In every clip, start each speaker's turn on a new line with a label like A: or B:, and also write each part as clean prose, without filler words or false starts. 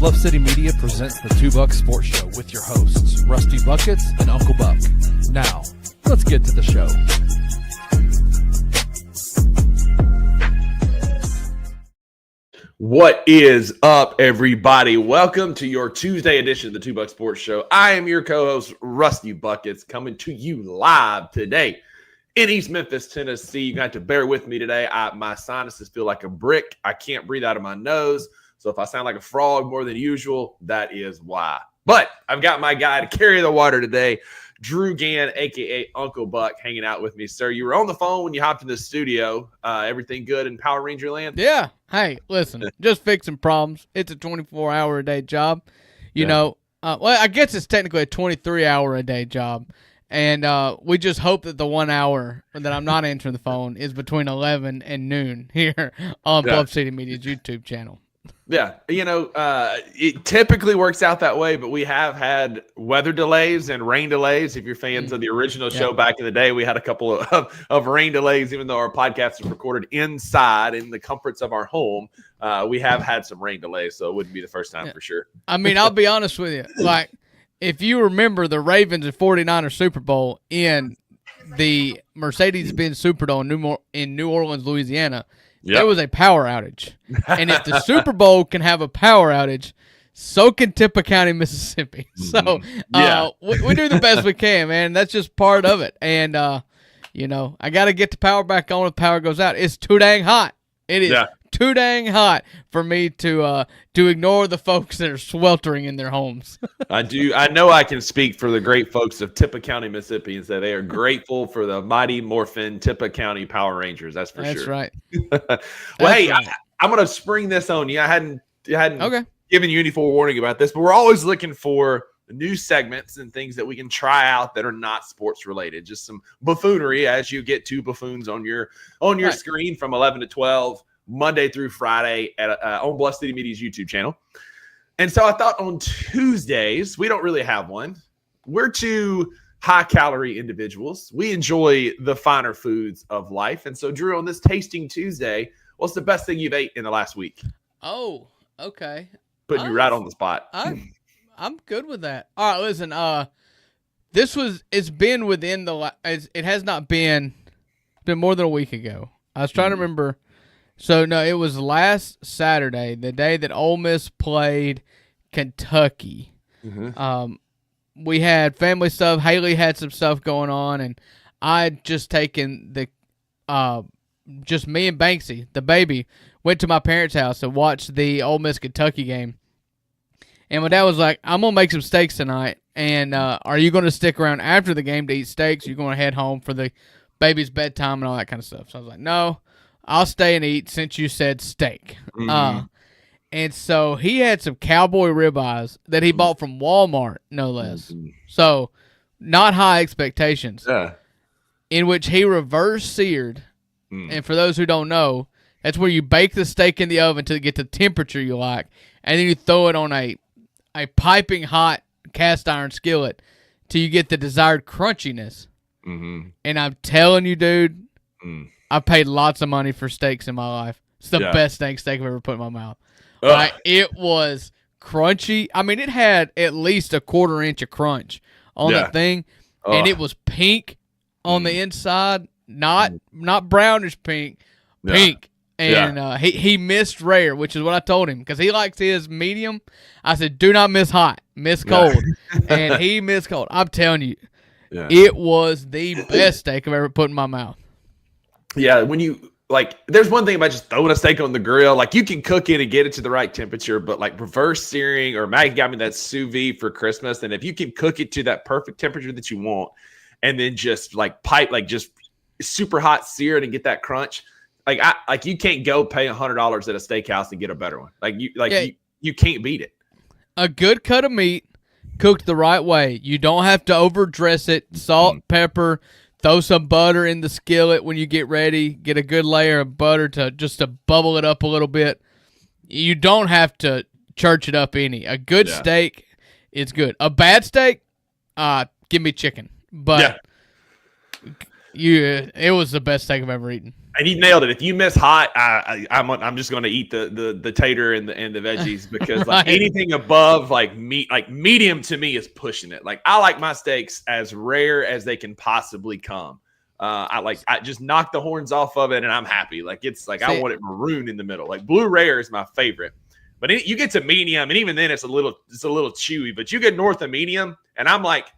A: Bluff City Media presents the Two Buck Sports Show with your hosts, Rusty Buckets and Uncle Buck. Now, let's get to the show.
B: What is up, everybody? Welcome to your Tuesday edition of the Two Buck Sports Show. I am your co-host, Rusty Buckets, coming to you live today in East Memphis, Tennessee. You're going to have to bear with me today. My sinuses feel like a brick. I can't breathe out of my nose. So if I sound like a frog more than usual, that is why. But I've got my guy to carry the water today, Drew Gann, a.k.a. Uncle Buck, hanging out with me. Sir, you were on the phone when you hopped in the studio. Everything good in Power Ranger land?
C: Yeah. Hey, listen, just fixing problems. It's a 24-hour-a-day job. You know, well, I guess it's technically a 23-hour-a-day job. And we just hope that the 1 hour that I'm not answering the phone is between 11 and noon here on Bluff City Media's YouTube channel.
B: Yeah, you know, it typically works out that way, but we have had weather delays and rain delays. If you're fans of the original show back in the day, we had a couple of rain delays, even though our podcast is recorded inside in the comforts of our home. We have had some rain delays, so it wouldn't be the first time for sure.
C: I mean, I'll be honest with you. Like, if you remember the Ravens and 49ers Super Bowl in the Mercedes-Benz Superdome in New Orleans, Louisiana, there was a power outage. And if the Super Bowl can have a power outage, so can Tippah County, Mississippi. So we do the best we can, man. That's just part of it. And, you know, I got to get the power back on if power goes out. It's too dang hot. It is too dang hot for me to ignore the folks that are sweltering in their homes.
B: I know I can speak for the great folks of Tippah County, Mississippi, and say they are grateful for the mighty Morphin Tippah County Power Rangers. That's for sure.
C: That's right.
B: I'm going to spring this on you. I hadn't given you any forewarning about this, but we're always looking for new segments and things that we can try out that are not sports related. Just some buffoonery as you get two buffoons on your screen from 11 to 12. Monday through Friday on Bluff City Media's YouTube channel. And so I thought on Tuesdays, we don't really have one. We're two high-calorie individuals. We enjoy the finer foods of life. And so, Drew, on this Tasting Tuesday, what's the best thing you've ate in the last week?
C: Oh, okay.
B: Putting you right on the spot.
C: I'm good with that. All right, listen. It's been within it has not been. It's been more than a week ago. I was trying to remember. So, no, it was last Saturday, the day that Ole Miss played Kentucky. We had family stuff. Haley had some stuff going on, and I'd just taken just me and Banksy, the baby, went to my parents' house and watched the Ole Miss Kentucky game. And my dad was like, I'm going to make some steaks tonight, and are you going to stick around after the game to eat steaks? Or are you going to head home for the baby's bedtime and all that kind of stuff? So I was like, no. I'll stay and eat since you said steak. And so he had some cowboy ribeyes that he bought from Walmart, no less. So not high expectations. In which he reverse seared. And for those who don't know, that's where you bake the steak in the oven to get the temperature you like. And then you throw it on a piping hot cast iron skillet till you get the desired crunchiness. And I'm telling you, dude, I paid lots of money for steaks in my life. It's the best steak I've ever put in my mouth. Like, it was crunchy. I mean, it had at least a quarter inch of crunch on the thing, and it was pink on the inside, not brownish pink. And he missed rare, which is what I told him, because he likes his medium. I said, do not miss hot, miss cold. And he missed cold. I'm telling you, it was the best steak I've ever put in my mouth.
B: Yeah, when you there's one thing about just throwing a steak on the grill. Like, you can cook it and get it to the right temperature, but like reverse searing, or Maggie got me that sous vide for Christmas, and if you can cook it to that perfect temperature that you want, and then just just super hot sear it and get that crunch, you can't go pay $100 at a steakhouse and get a better one. You can't beat it.
C: A good cut of meat cooked the right way. You don't have to overdress it. Salt, pepper. Throw some butter in the skillet when you get ready. Get a good layer of butter to bubble it up a little bit. You don't have to church it up any. A good steak is good. A bad steak, give me chicken. But It was the best steak I've ever eaten.
B: And you nailed it. If you miss hot, I'm just going to eat the tater and the veggies because like anything above like meat, like medium to me is pushing it. Like I like my steaks as rare as they can possibly come. I just knock the horns off of it and I'm happy. Like it's like I want it maroon in the middle. Like blue rare is my favorite. But you get to medium, and even then it's a little chewy. But you get north of medium, and I'm like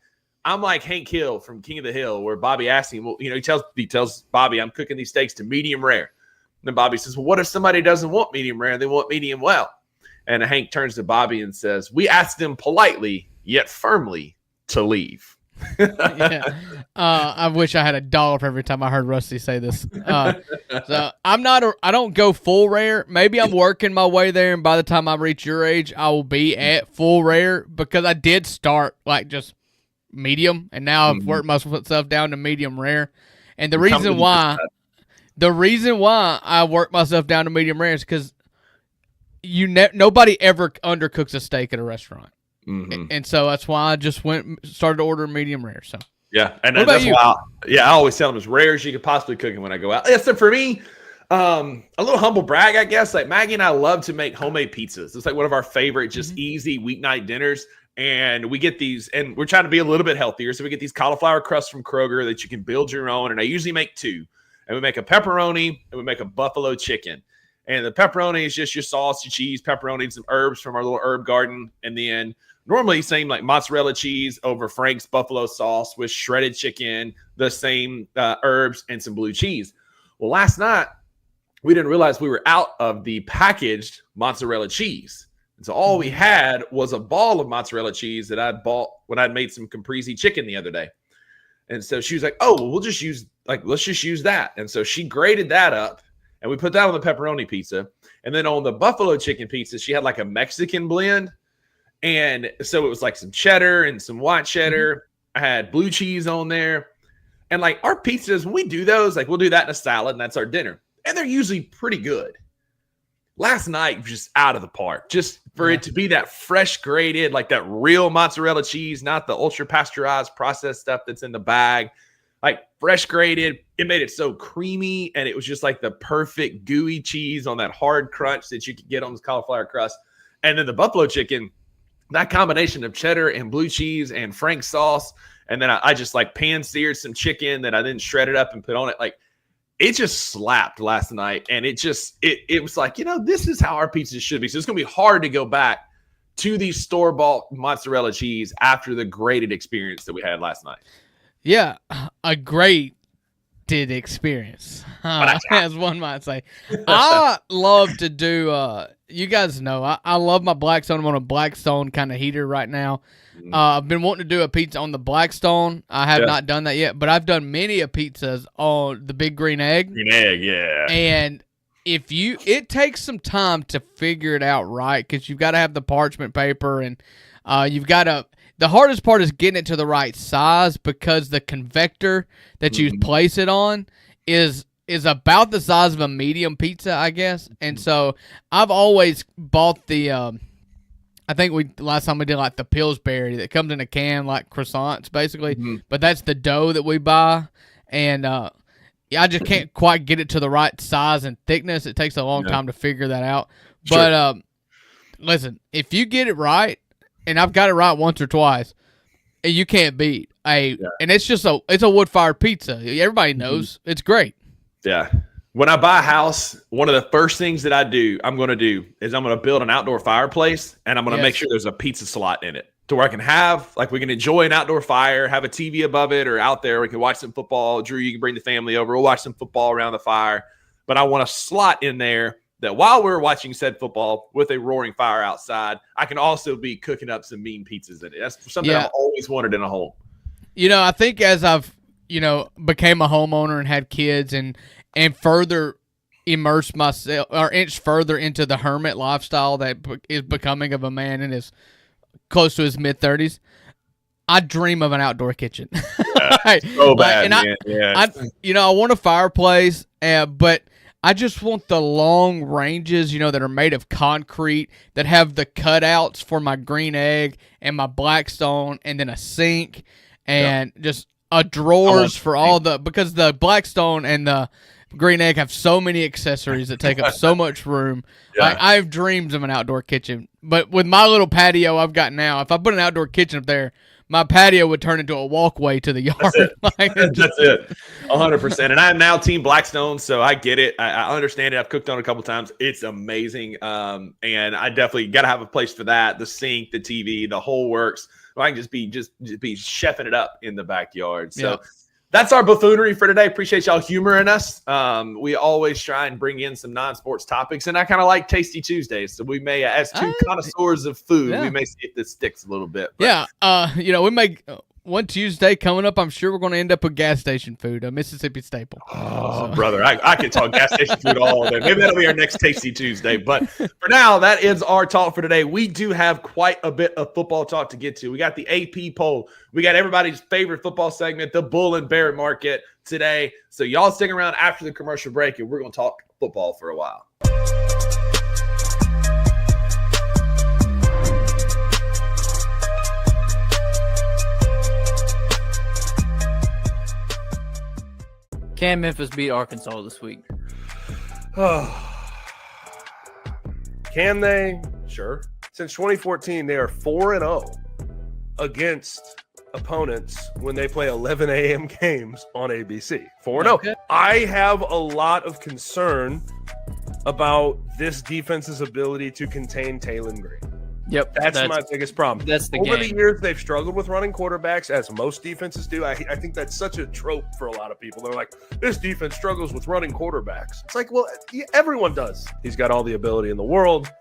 B: Hank Hill from King of the Hill, where Bobby asks him, well, he tells Bobby, I'm cooking these steaks to medium rare. And then Bobby says, well, what if somebody doesn't want medium rare? They want medium well. And Hank turns to Bobby and says, we asked them politely yet firmly to leave.
C: Yeah. I wish I had $1 for every time I heard Rusty say this. So I don't go full rare. Maybe I'm working my way there, and by the time I reach your age, I will be at full rare because I did start like just medium, and now I've worked myself down to medium rare. And the reason why I work myself down to medium rare is because nobody ever undercooks a steak at a restaurant. Mm-hmm. And so that's why I just started ordering medium rare. So
B: yeah, and that's why I always tell them as rare as you could possibly cook them when I go out. Yeah, so for me, a little humble brag, I guess. Like Maggie and I love to make homemade pizzas. It's like one of our favorite, just easy weeknight dinners. And we get these, and we're trying to be a little bit healthier. So we get these cauliflower crusts from Kroger that you can build your own. And I usually make 2. And we make a pepperoni and we make a buffalo chicken. And the pepperoni is just your sauce, your cheese, pepperoni, and some herbs from our little herb garden. And then normally same like mozzarella cheese over Frank's buffalo sauce with shredded chicken, the same herbs, and some blue cheese. Well, last night, we didn't realize we were out of the packaged mozzarella cheese. And so all we had was a ball of mozzarella cheese that I'd bought when I'd made some caprese chicken the other day. And so she was like, oh, well, let's just use that. And so she grated that up and we put that on the pepperoni pizza. And then on the buffalo chicken pizza, she had like a Mexican blend. And so it was like some cheddar and some white cheddar. I had blue cheese on there. And like our pizzas, when we do those, like we'll do that in a salad and that's our dinner. And they're usually pretty good. Last night, just out of the park. Just for it to be that fresh grated, like that real mozzarella cheese, not the ultra pasteurized processed stuff that's in the bag. Like fresh grated, it made it so creamy, and it was just like the perfect gooey cheese on that hard crunch that you could get on this cauliflower crust. And then the buffalo chicken, that combination of cheddar and blue cheese and Frank's sauce, and then I just like pan-seared some chicken that I then shredded up and put on it. Like, it just slapped last night, and it was like, this is how our pizza should be. So it's going to be hard to go back to the store-bought mozzarella cheese after the grated experience that we had last night.
C: Yeah, a grated experience, as one might say. I love to do, you guys know, I love my Blackstone. I'm on a Blackstone kind of heater right now. I've been wanting to do a pizza on the Blackstone. I have not done that yet, but I've done many of pizzas on the Big Green Egg.
B: Green Egg, yeah.
C: And it takes some time to figure it out right, because you've got to have the parchment paper, and the hardest part is getting it to the right size, because the convector that you place it on is about the size of a medium pizza, I guess. And so I've always bought the I think last time we did like the Pillsbury that comes in a can like croissants basically, but that's the dough that we buy, and I just can't quite get it to the right size and thickness. It takes a long time to figure that out. Sure. But listen, if you get it right, and I've got it right once or twice, and you can't beat and it's just it's a wood-fired pizza. Everybody knows it's great. Yeah.
B: When I buy a house, one of the first things that I'm going to do is I'm going to build an outdoor fireplace, and I'm going to make sure there's a pizza slot in it to where I can we can enjoy an outdoor fire, have a TV above it, or out there we can watch some football. Drew, you can bring the family over. We'll watch some football around the fire. But I want a slot in there that while we're watching said football with a roaring fire outside, I can also be cooking up some mean pizzas in it. That's something I've always wanted in a home.
C: I think as I've, became a homeowner and had kids and further immersed myself or inched further into the hermit lifestyle that is becoming of a man in his close to his mid-30s, I dream of an outdoor kitchen.
B: Yeah, so bad, man.
C: I want a fireplace, but I just want the long ranges, that are made of concrete, that have the cutouts for my green egg and my Blackstone, and then a sink, and drawers for all because the Blackstone and the Green Egg have so many accessories that take up so much room. Yeah. I have dreams of an outdoor kitchen, but with my little patio I've got now, if I put an outdoor kitchen up there, my patio would turn into a walkway to the yard.
B: That's it. That's it. 100%. And I am now Team Blackstone, so I get it. I understand it. I've cooked on it a couple times. It's amazing. And I definitely got to have a place for that. The sink, the TV, the whole works. I can just be chefing it up in the backyard. So that's our buffoonery for today. Appreciate y'all humoring us. We always try and bring in some non-sports topics, and I kind of like Tasty Tuesdays. So we may, as two connoisseurs of food, we may see if this sticks a little bit. But.
C: Yeah, we may one Tuesday coming up. I'm sure we're going to end up with gas station food, a Mississippi staple.
B: Oh, brother, I could talk gas station food all day. Maybe that'll be our next Tasty Tuesday. But for now, that is our talk for today. We do have quite a bit of football talk to get to. We got the AP poll. We got everybody's favorite football segment, the Bull and Bear Market today. So y'all stick around after the commercial break, and we're going to talk football for a while.
D: Can Memphis beat Arkansas this week?
E: Can they? Sure. Since 2014, they are 4-0 against opponents when they play 11 a.m. games on ABC. 4-0. Okay. I have a lot of concern about this defense's ability to contain Taylon Green.
D: Yep,
E: that's my biggest problem.
D: That's the
E: Over
D: game.
E: the years, they've struggled with running quarterbacks, as most defenses do. I think that's such a trope for a lot of people. They're like, this defense struggles with running quarterbacks. It's like, well, everyone does. He's got all the ability in the world,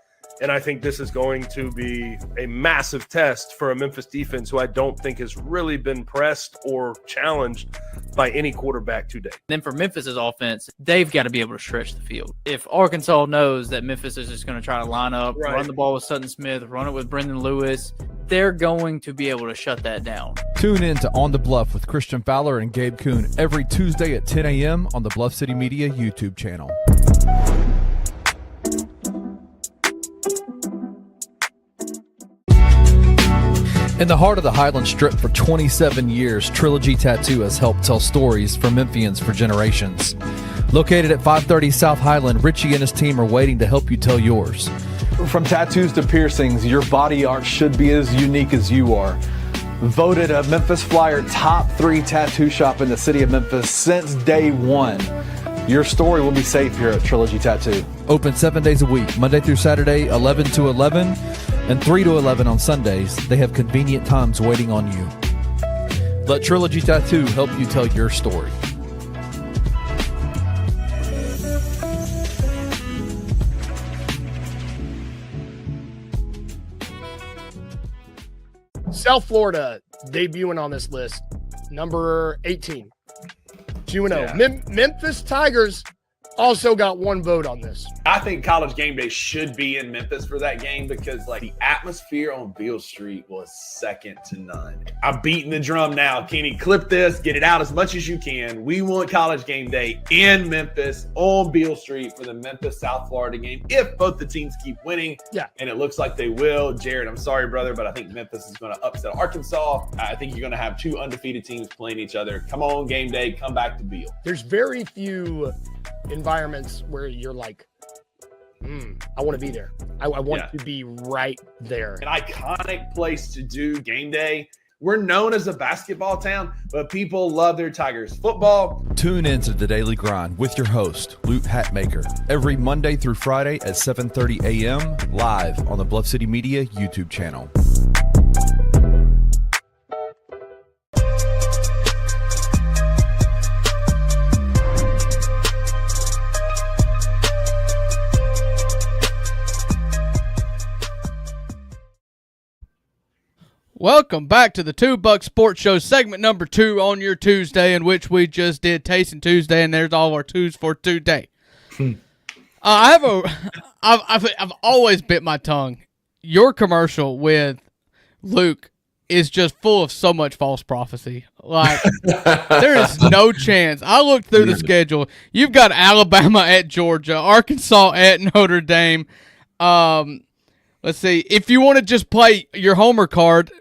E: and I think this is going to be a massive test for a Memphis defense who I don't think has really been pressed or challenged by any quarterback today.
D: Then for Memphis's offense, they've got to be able to stretch the field. If Arkansas knows that Memphis is just going to try to line up, run the ball with Sutton Smith, run it with Brendan Lewis, they're going to be able to shut that down.
A: Tune in to On the Bluff with Christian Fowler and Gabe Kuhn every Tuesday at 10 a.m. on the Bluff City Media YouTube channel. In the heart of the Highland Strip for 27 years, Trilogy Tattoo has helped tell stories for Memphians for generations. Located at 530 South Highland, Richie and his team are waiting to help you tell yours.
F: From tattoos to piercings, your body art should be as unique as you are. Voted a Memphis Flyer top 3 tattoo shop in the city of Memphis since day one. Your story will be safe here at Trilogy Tattoo.
A: Open 7 days a week, Monday through Saturday, 11 to 11, and 3 to 11 on Sundays. They have convenient times waiting on you. Let Trilogy Tattoo help you tell your story.
G: South Florida debuting on this list, number 18. 2-0. Yeah. Memphis Tigers also got one vote on this.
B: I think College Game Day should be in Memphis for that game because, like, the atmosphere on Beale Street was second to none. I'm beating the drum now. Kenny, clip this, get it out as much as you can. We want College Game Day in Memphis on Beale Street for the Memphis-South Florida game if both the teams keep winning.
G: Yeah.
B: And it looks like they will. Jared, I'm sorry, brother, but I think Memphis is going to upset Arkansas. I think you're going to have two undefeated teams playing each other. Come on, Game Day. Come back to Beale.
G: There's very few environments where you're like, I want to be there. I want to be right there.
B: An iconic place to do game day. We're known as a basketball town, but people love their Tigers football.
A: Tune in to The Daily Grind with your host, Luke Hatmaker, every Monday through Friday at 7:30 a.m. live on the Bluff City Media YouTube channel.
C: Welcome back to the $2 Sports Show, segment number 2 on your Tuesday, in which we just did Tasting Tuesday, and there's all our twos for today. I've always bit my tongue. Your commercial with Luke is just full of so much false prophecy. Like, there is no chance. I looked through the schedule. You've got Alabama at Georgia, Arkansas at Notre Dame. Let's see. If you want to just play your homer card,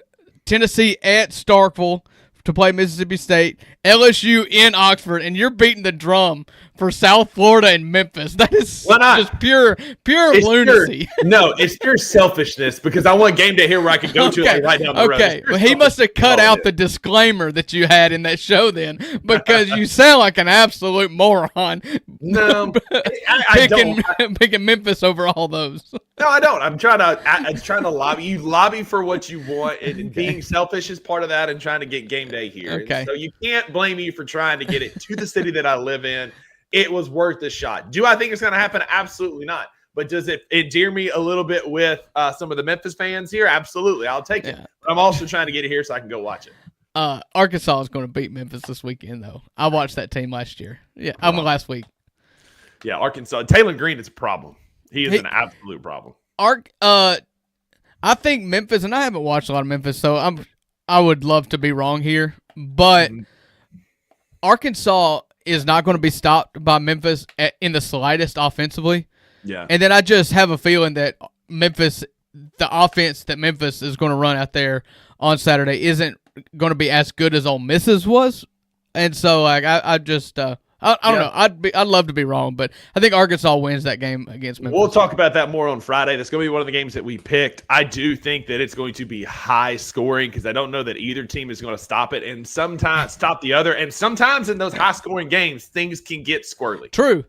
C: Tennessee at Starkville, to play Mississippi State, LSU in Oxford, and you're beating the drum for South Florida and Memphis. That is just pure lunacy.
B: No, it's pure selfishness because I want game day here where I can go to it right down the road.
C: Okay, well, he must have cut out the disclaimer that you had in that show then, because you sound like an absolute moron.
B: No, I don't.
C: Picking Memphis over all those.
B: No, I don't. I'm trying to lobby. You lobby for what you want, and being selfish is part of that, and trying to get game day here.
C: Okay.
B: And so you can't blame me for trying to get it to the city that I live in. It was worth a shot. Do I think it's going to happen? Absolutely not. But does it endear me a little bit with some of the Memphis fans here? Absolutely. I'll take it. But I'm also trying to get it here so I can go watch it.
C: Arkansas is going to beat Memphis this weekend, though. I watched that team last year. Yeah, last week.
B: Yeah, Arkansas. Taylor Green is a problem. He is an absolute problem.
C: I think Memphis, and I haven't watched a lot of Memphis, so I would love to be wrong here, but Arkansas is not going to be stopped by Memphis in the slightest offensively.
B: Yeah.
C: And then I just have a feeling that the offense that Memphis is going to run out there on Saturday isn't going to be as good as Ole Miss's was. And so like I don't know. I'd love to be wrong, but I think Arkansas wins that game against Memphis.
B: We'll talk about that more on Friday. That's going to be one of the games that we picked. I do think that it's going to be high scoring because I don't know that either team is going to stop it and sometimes stop the other. And sometimes in those high scoring games, things can get squirrely.
C: True.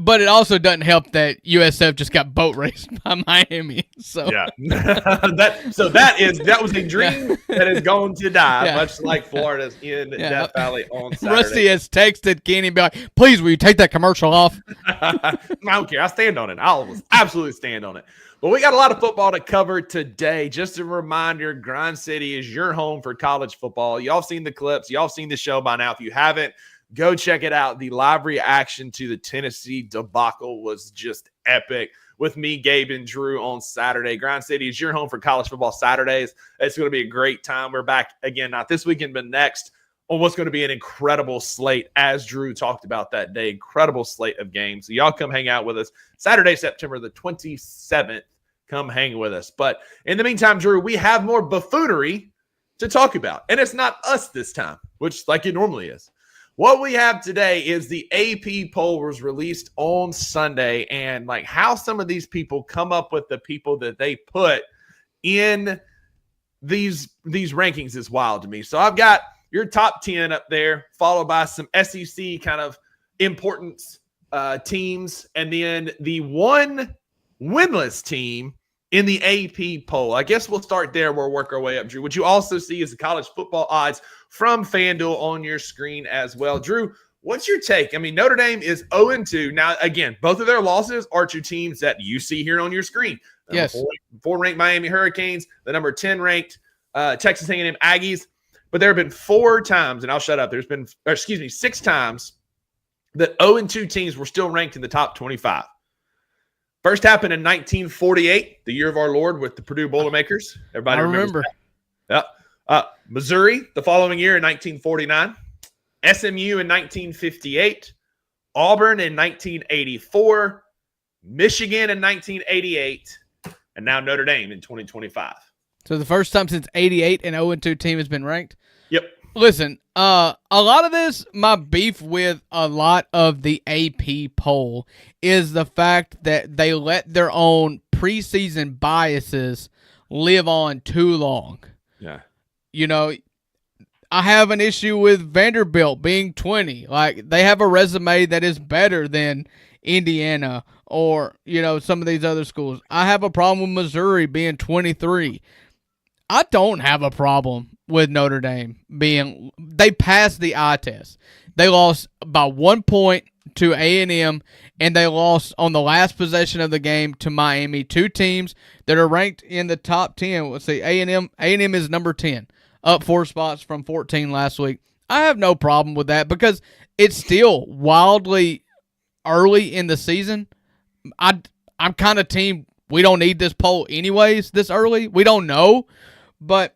C: But it also doesn't help that USF just got boat raced by Miami. So
B: yeah, that was a dream that is going to die, much like Florida's in Death Valley on Saturday.
C: Rusty has texted Kenny and be like, "Please, will you take that commercial off?"
B: I don't care. I stand on it. I'll absolutely stand on it. But we got a lot of football to cover today. Just a reminder, Grind City is your home for college football. Y'all seen the clips. Y'all seen the show by now. If you haven't, go check it out. The live reaction to the Tennessee debacle was just epic with me, Gabe, and Drew on Saturday. Grind City is your home for college football Saturdays. It's going to be a great time. We're back again, not this weekend, but next on what's going to be an incredible slate, as Drew talked about that day. Incredible slate of games. So y'all come hang out with us Saturday, September the 27th. Come hang with us. But in the meantime, Drew, we have more buffoonery to talk about. And it's not us this time, which like it normally is. What we have today is the AP poll was released on Sunday, and like how some of these people come up with the people that they put in these rankings is wild to me. So I've got your top 10 up there, followed by some SEC kind of importance teams, and then the one winless team in the AP poll. I guess we'll start there. We'll work our way up, Drew. What you also see is the college football odds from FanDuel on your screen as well. Drew, what's your take? I mean, Notre Dame is 0-2. Now, again, both of their losses are to teams that you see here on your screen.
C: Yes.
B: 4 ranked Miami Hurricanes, the number 10 ranked Texas A&M Aggies. But there have been 4 times, and I'll shut up. There's been, 6 times that 0-2 teams were still ranked in the top 25. First happened in 1948, the year of our Lord, with the Purdue Boilermakers. Everybody remember. Yeah. Missouri the following year in 1949, SMU in 1958, Auburn in 1984, Michigan in 1988, and now Notre Dame in 2025.
C: So the first time since 88 an 0-2 team has been ranked?
B: Yep.
C: Listen, a lot of this, my beef with a lot of the AP poll is the fact that they let their own preseason biases live on too long.
B: Yeah.
C: You know, I have an issue with Vanderbilt being 20. Like, they have a resume that is better than Indiana or, some of these other schools. I have a problem with Missouri being 23. I don't have a problem with Notre Dame they passed the eye test. They lost by 1 point to A&M, and they lost on the last possession of the game to Miami. 2 teams that are ranked in the top 10. Let's see, A&M is number 10, up 4 spots from 14 last week. I have no problem with that because it's still wildly early in the season. I'm kind of team, we don't need this poll anyways this early. We don't know, but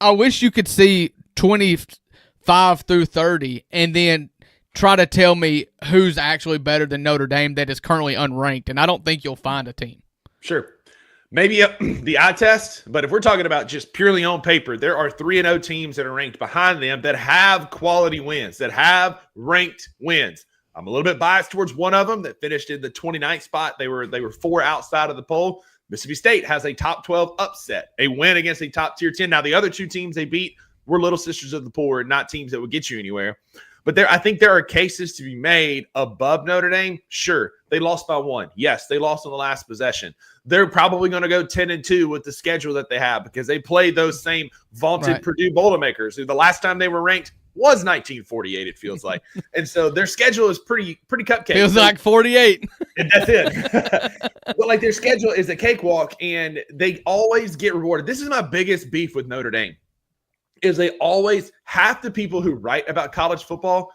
C: I wish you could see 25 through 30 and then try to tell me who's actually better than Notre Dame that is currently unranked, and I don't think you'll find a team.
B: Sure. Maybe the eye test, but if we're talking about just purely on paper, there are 3-0 teams that are ranked behind them that have quality wins, that have ranked wins. I'm a little bit biased towards one of them that finished in the 29th spot. They were 4 outside of the poll. Mississippi State has a top 12 upset, a win against a top tier 10. Now, the other 2 teams they beat were little sisters of the poor, not teams that would get you anywhere. But I think there are cases to be made above Notre Dame. Sure, they lost by 1. Yes, they lost on the last possession. They're probably going to go 10-2 with the schedule that they have because they played those same vaunted Purdue Boilermakers, who the last time they were ranked was 1948, it feels like. And so their schedule is pretty cupcake.
C: Feels like 48.
B: And that's it. But like their schedule is a cakewalk, and they always get rewarded. This is my biggest beef with Notre Dame. Is they always, half the people who write about college football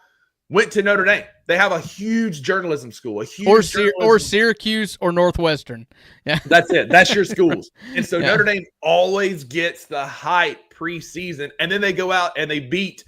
B: went to Notre Dame. They have a huge journalism school,
C: or Syracuse or Northwestern. Yeah,
B: that's it. That's your schools. And so Notre Dame always gets the hype preseason, and then they go out and they beat,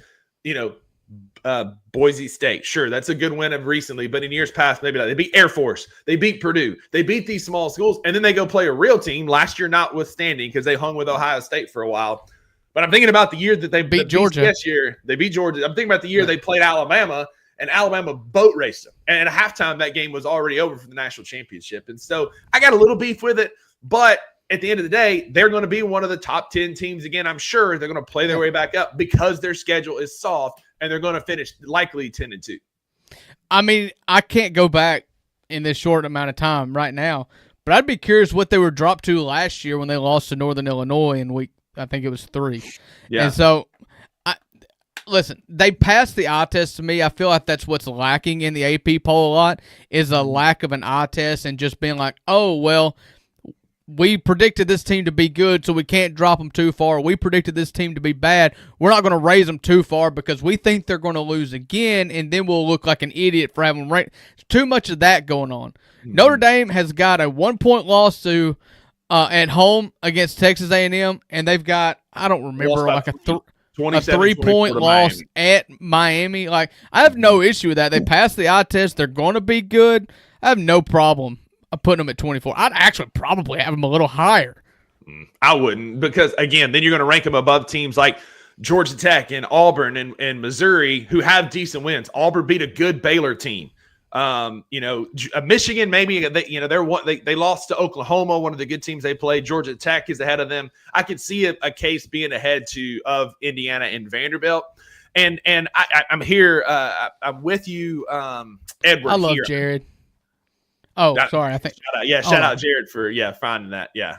B: Boise State. Sure, that's a good win of recently, but in years past, maybe not. They beat Air Force. They beat Purdue. They beat these small schools, and then they go play a real team. Last year, notwithstanding, because they hung with Ohio State for a while. But I'm thinking about the year that they
C: beat Georgia.
B: This year, they beat Georgia. I'm thinking about the year they played Alabama, and Alabama boat raced them. And at halftime, that game was already over for the national championship. And so I got a little beef with it. But at the end of the day, they're going to be one of the top 10 teams again. I'm sure they're going to play their way back up because their schedule is soft, and they're going to finish likely 10-2.
C: I mean, I can't go back in this short amount of time right now, but I'd be curious what they were dropped to last year when they lost to Northern Illinois in I think it was 3. Yeah. And so, listen, they passed the eye test to me. I feel like that's what's lacking in the AP poll a lot is a lack of an eye test and just being like, oh, well, we predicted this team to be good, so we can't drop them too far. We predicted this team to be bad. We're not going to raise them too far because we think they're going to lose again, and then we'll look like an idiot for having ranked. Too much of that going on. Mm-hmm. Notre Dame has got a 1-point loss to at home against Texas A&M, and they've got, I don't remember, like a 3-point loss at Miami. Like, I have no issue with that. They passed the eye test. They're going to be good. I have no problem putting them at 24. I'd actually probably have them a little higher.
B: I wouldn't because, again, then you're going to rank them above teams like Georgia Tech and Auburn and Missouri who have decent wins. Auburn beat a good Baylor team. Michigan, maybe they lost to Oklahoma, one of the good teams they played. Georgia Tech is ahead of them. I could see a case being ahead of Indiana and Vanderbilt. And I'm here. I'm with you, Edward.
C: I love
B: here.
C: Jared. Oh, sorry. I think.
B: Shout out Jared for finding that. Yeah,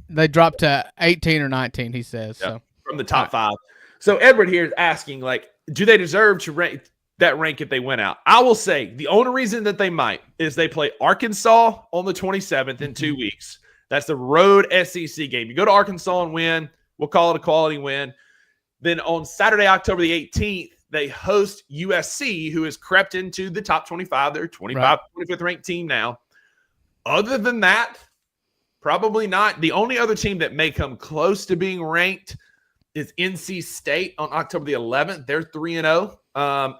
C: they dropped to 18 or 19. He says so
B: from the top 5. So Edward here is asking, like, do they deserve to rank that rank if they went out? I will say the only reason that they might is they play Arkansas on the 27th in 2 weeks. That's the road SEC game. You go to Arkansas and win. We'll call it a quality win. Then on Saturday, October the 18th, they host USC, who has crept into the top 25. They're 25th ranked team now. Other than that, probably not. The only other team that may come close to being ranked is NC State on October the 11th. They're 3-0.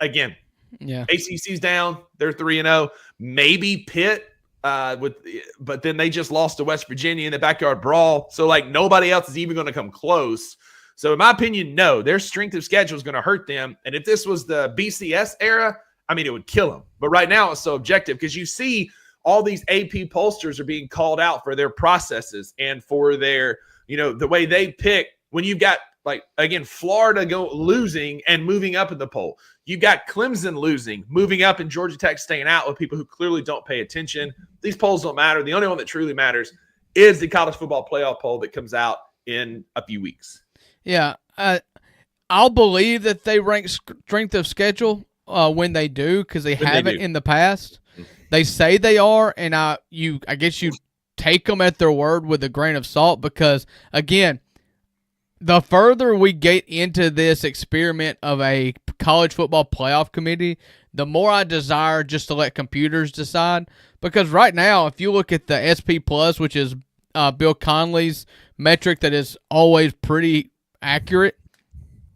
B: Again, ACC's down. They're 3-0. Maybe Pitt, but then they just lost to West Virginia in the backyard brawl. So, like, nobody else is even going to come close. So, in my opinion, no, their strength of schedule is going to hurt them. And if this was the BCS era, I mean, it would kill them. But right now, it's so objective because you see all these AP pollsters are being called out for their processes and for their, the way they pick when you've got, like, again, Florida losing and moving up in the poll. You've got Clemson losing, moving up, and Georgia Tech staying out with people who clearly don't pay attention. These polls don't matter. The only one that truly matters is the college football playoff poll that comes out in a few weeks.
C: Yeah. I'll believe that they rank strength of schedule when they do because they haven't in the past. They say they are, and I guess you take them at their word with a grain of salt because, again, the further we get into this experiment of a college football playoff committee, the more I desire just to let computers decide. Because right now, if you look at the SP Plus, which is Bill Conley's metric that is always pretty accurate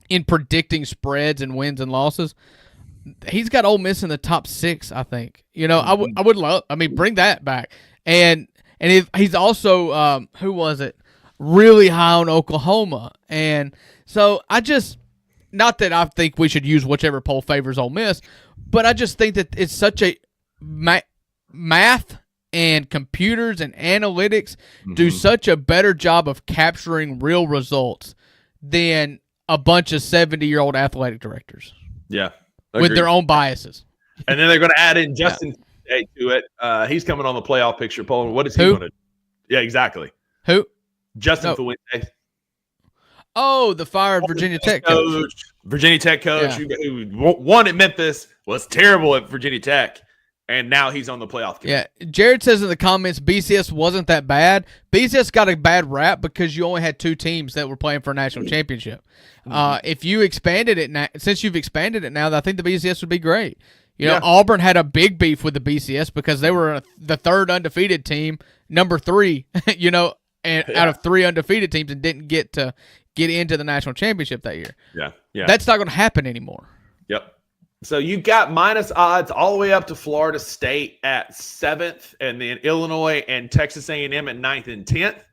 C: in predicting spreads and wins and losses, he's got Ole Miss in the top 6, I think. I would love, bring that back. And And he's also who was it? Really high on Oklahoma. And so not that I think we should use whichever poll favors Ole Miss, but I just think that it's such a math and computers and analytics do such a better job of capturing real results than a bunch of 70-year-old athletic directors.
B: Yeah.
C: With their own biases.
B: And then they're going to add in Justin to it. He's coming on the playoff picture poll. What is he going to do? Yeah, exactly.
C: Who?
B: Justin Fuente.
C: Oh, the fired Virginia Tech coach.
B: Virginia Tech coach who won at Memphis, was terrible at Virginia Tech, and now he's on the playoff team.
C: Yeah, Jared says in the comments BCS wasn't that bad. BCS got a bad rap because you only had 2 teams that were playing for a national championship. If you expanded it now, since you've expanded it now, I think the BCS would be great. You know, Auburn had a big beef with the BCS because they were the 3rd undefeated team, number 3, out of 3 undefeated teams, and didn't get into the national championship that year.
B: Yeah.
C: That's not going to happen anymore.
B: Yep. So you've got minus odds all the way up to Florida State at 7th, and then Illinois and Texas A&M at 9th and 10th.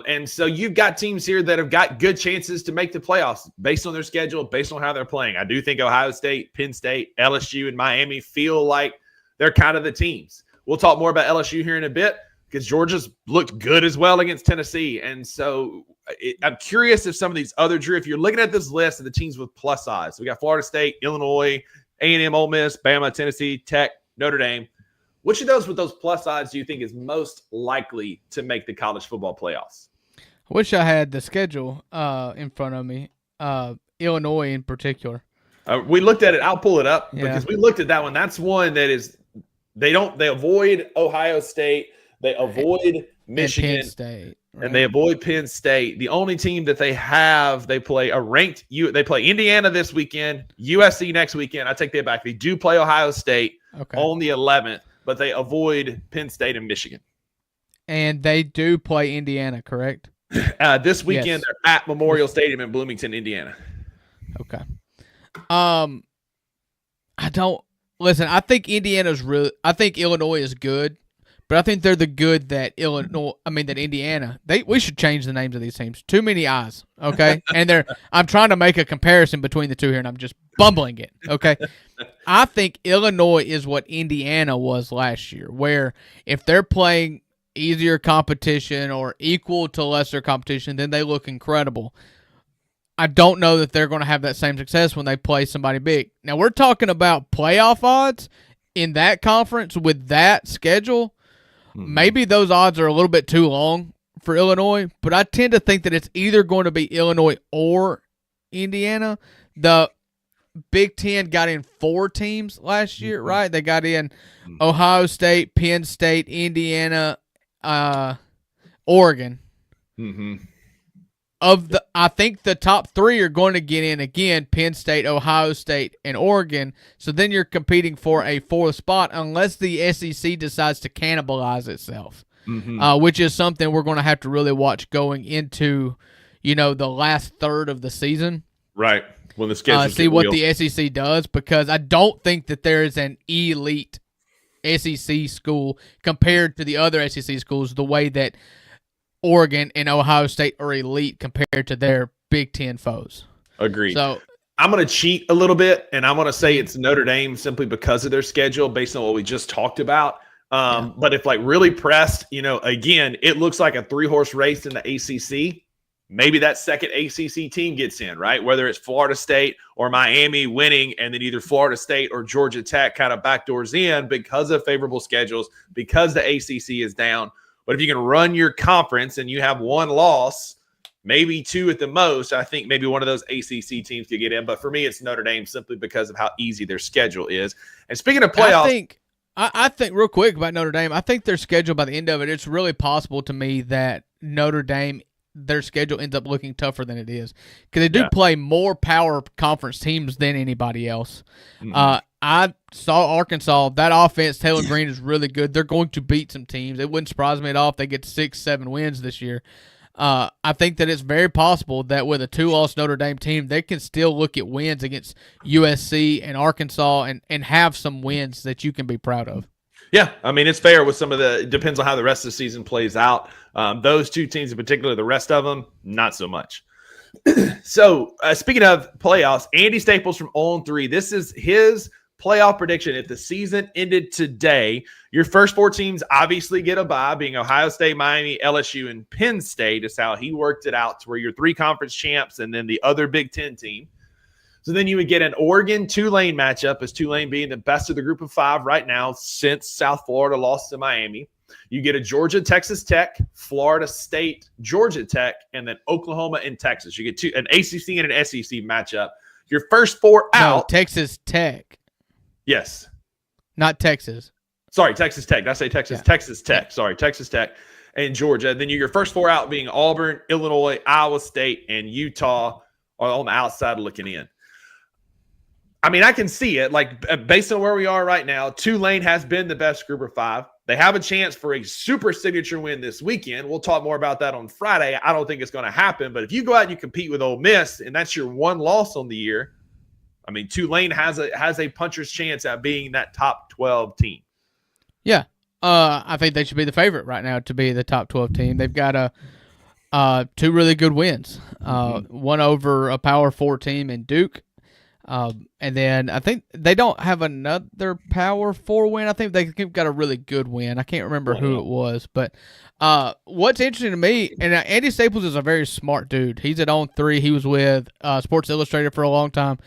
B: And so you've got teams here that have got good chances to make the playoffs based on their schedule, based on how they're playing. I do think Ohio State, Penn State, LSU, and Miami feel like they're kind of the teams. We'll talk more about LSU here in a bit because Georgia's looked good as well against Tennessee. And so I'm curious if some of these other, Drew, if you're looking at this list of the teams with plus odds, we got Florida State, Illinois, A&M, Ole Miss, Bama, Tennessee, Tech, Notre Dame. Which of those with those plus odds do you think is most likely to make the college football playoffs?
C: I wish I had the schedule in front of me, Illinois in particular.
B: We looked at it. I'll pull it up because we looked at that one. That's one that is they avoid Ohio State. They avoid Michigan.
C: And Penn State. Right.
B: And they avoid Penn State. The only team that they play a ranked they play Indiana this weekend, USC next weekend. I take that back. They do play Ohio State on the 11th, but they avoid Penn State and Michigan.
C: And they do play Indiana, correct?
B: This weekend they're at Memorial Stadium in Bloomington, Indiana.
C: Okay. I think Illinois is good. But I think they're the good that Indiana. We should change the names of these teams. Too many eyes, okay? And I'm trying to make a comparison between the two here, and I'm just bumbling it, okay? I think Illinois is what Indiana was last year, where if they're playing easier competition or equal to lesser competition, then they look incredible. I don't know that they're going to have that same success when they play somebody big. Now, we're talking about playoff odds in that conference with that schedule. Maybe those odds are a little bit too long for Illinois, but I tend to think that it's either going to be Illinois or Indiana. The Big Ten got in 4 teams last year, right? They got in Ohio State, Penn State, Indiana, Oregon. I think the top 3 are going to get in again, Penn State, Ohio State, and Oregon. So then you're competing for a 4th spot unless the SEC decides to cannibalize itself, which is something we're going to have to really watch going into, the last third of the season.
B: Right. When the schedule
C: see what the SEC does, because I don't think that there is an elite SEC school compared to the other SEC schools the way that Oregon and Ohio State are elite compared to their Big Ten foes.
B: Agreed.
C: So
B: I'm going to cheat a little bit, and I'm going to say it's Notre Dame simply because of their schedule based on what we just talked about. But if really pressed, again, it looks like a 3-horse race in the ACC. Maybe that second ACC team gets in, right? Whether it's Florida State or Miami winning, and then either Florida State or Georgia Tech kind of backdoors in because of favorable schedules, because the ACC is down. But if you can run your conference and you have 1 loss, maybe 2 at the most, I think maybe one of those ACC teams could get in. But for me, it's Notre Dame simply because of how easy their schedule is. And speaking of playoffs,
C: I think real quick about Notre Dame, I think their schedule by the end of it, it's really possible to me that Notre Dame, their schedule ends up looking tougher than it is because they do play more power conference teams than anybody else. I saw Arkansas. That offense, Taylor Green, is really good. They're going to beat some teams. It wouldn't surprise me at all if they get 6-7 wins this year. I think that it's very possible that with a 2-loss Notre Dame team, they can still look at wins against USC and Arkansas and have some wins that you can be proud of.
B: Yeah, I mean, it's fair with some of the – it depends on how the rest of the season plays out. Those two teams in particular, the rest of them, not so much. So, speaking of playoffs, Andy Staples from 0-3. This is his playoff prediction. If the season ended today, your first 4 teams obviously get a bye, being Ohio State, Miami, LSU, and Penn State is how he worked it out to where you're 3 conference champs and then the other Big Ten team. So then you would get an Oregon-Tulane matchup, as Tulane being the best of the group of 5 right now since South Florida lost to Miami. You get a Georgia-Texas Tech, Florida State, Georgia Tech, and then Oklahoma and Texas. You get an ACC and an SEC matchup. Your first 4 out.
C: No, Texas Tech.
B: Yes.
C: Not Texas.
B: Sorry, Texas Tech. Did I say Texas? Yeah. Texas Tech. Sorry, Texas Tech and Georgia. Then your first 4 out being Auburn, Illinois, Iowa State, and Utah are on the outside looking in. I mean, I can see it. Like, based on where we are right now, Tulane has been the best group of 5. They have a chance for a super signature win this weekend. We'll talk more about that on Friday. I don't think it's going to happen. But if you go out and you compete with Ole Miss, and that's your 1 loss on the year, I mean, Tulane has a puncher's chance at being that top 12 team.
C: Yeah. I think they should be the favorite right now to be the top 12 team. They've got 2 really good wins. One over a Power 4 team in Duke. And then I think they don't have another Power 4 win. I think they've got a really good win. I can't remember who it was. But what's interesting to me, and Andy Staples is a very smart dude. He's at 0-3. He was with Sports Illustrated for a long time.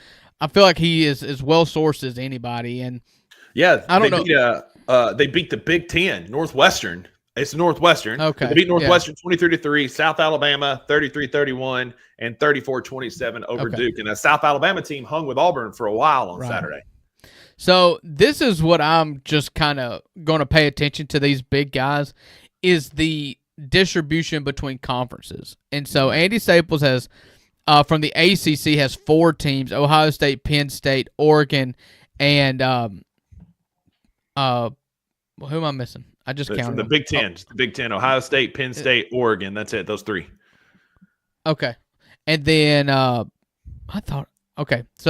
C: I feel like he is as well-sourced as anybody. And
B: yeah,
C: I don't know.
B: They beat the Big Ten, Northwestern. It's Northwestern.
C: Okay.
B: They beat Northwestern 23-3, South Alabama 33-31, and 34-27 over Duke. And the South Alabama team hung with Auburn for a while on Saturday.
C: So this is what I'm just kind of going to pay attention to, these big guys, is the distribution between conferences. And so Andy Staples has, from the ACC, has 4 teams: Ohio State, Penn State, Oregon, and who am I missing? I just counted
B: the Big Ten. The Big Ten: Ohio State, Penn State, Oregon. That's it. Those 3.
C: Okay, and then so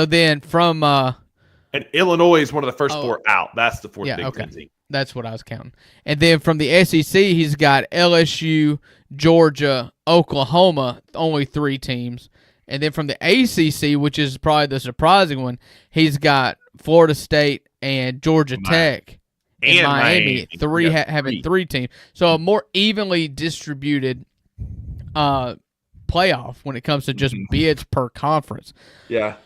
C: then from
B: and Illinois is one of the first 4 out. That's the 4th Big Ten team.
C: That's what I was counting. And then from the SEC, he's got LSU, Georgia, Oklahoma, only 3 teams. And then from the ACC, which is probably the surprising one, he's got Florida State and Georgia Tech. And Miami, having 3 teams. So a more evenly distributed playoff when it comes to just bids per conference.
B: Yeah.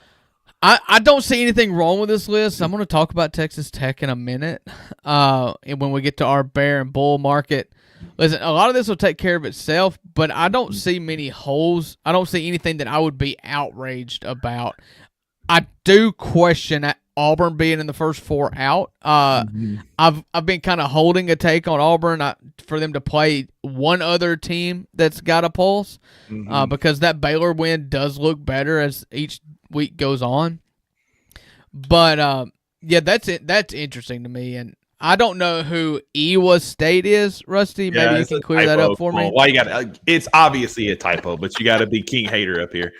C: I don't see anything wrong with this list. I'm going to talk about Texas Tech in a minute. And when we get to our bear and bull market. Listen, a lot of this will take care of itself, but I don't see many holes. I don't see anything that I would be outraged about. I do question Auburn being in the first 4 out. I've been kind of holding a take on Auburn for them to play one other team that's got a pulse, because that Baylor win does look better as each week goes on. But yeah, that's it. That's interesting to me, and I don't know who Iowa State is, Rusty. Maybe you can clear that up for me.
B: Why you got? It's obviously a typo, but you got to be king hater up here.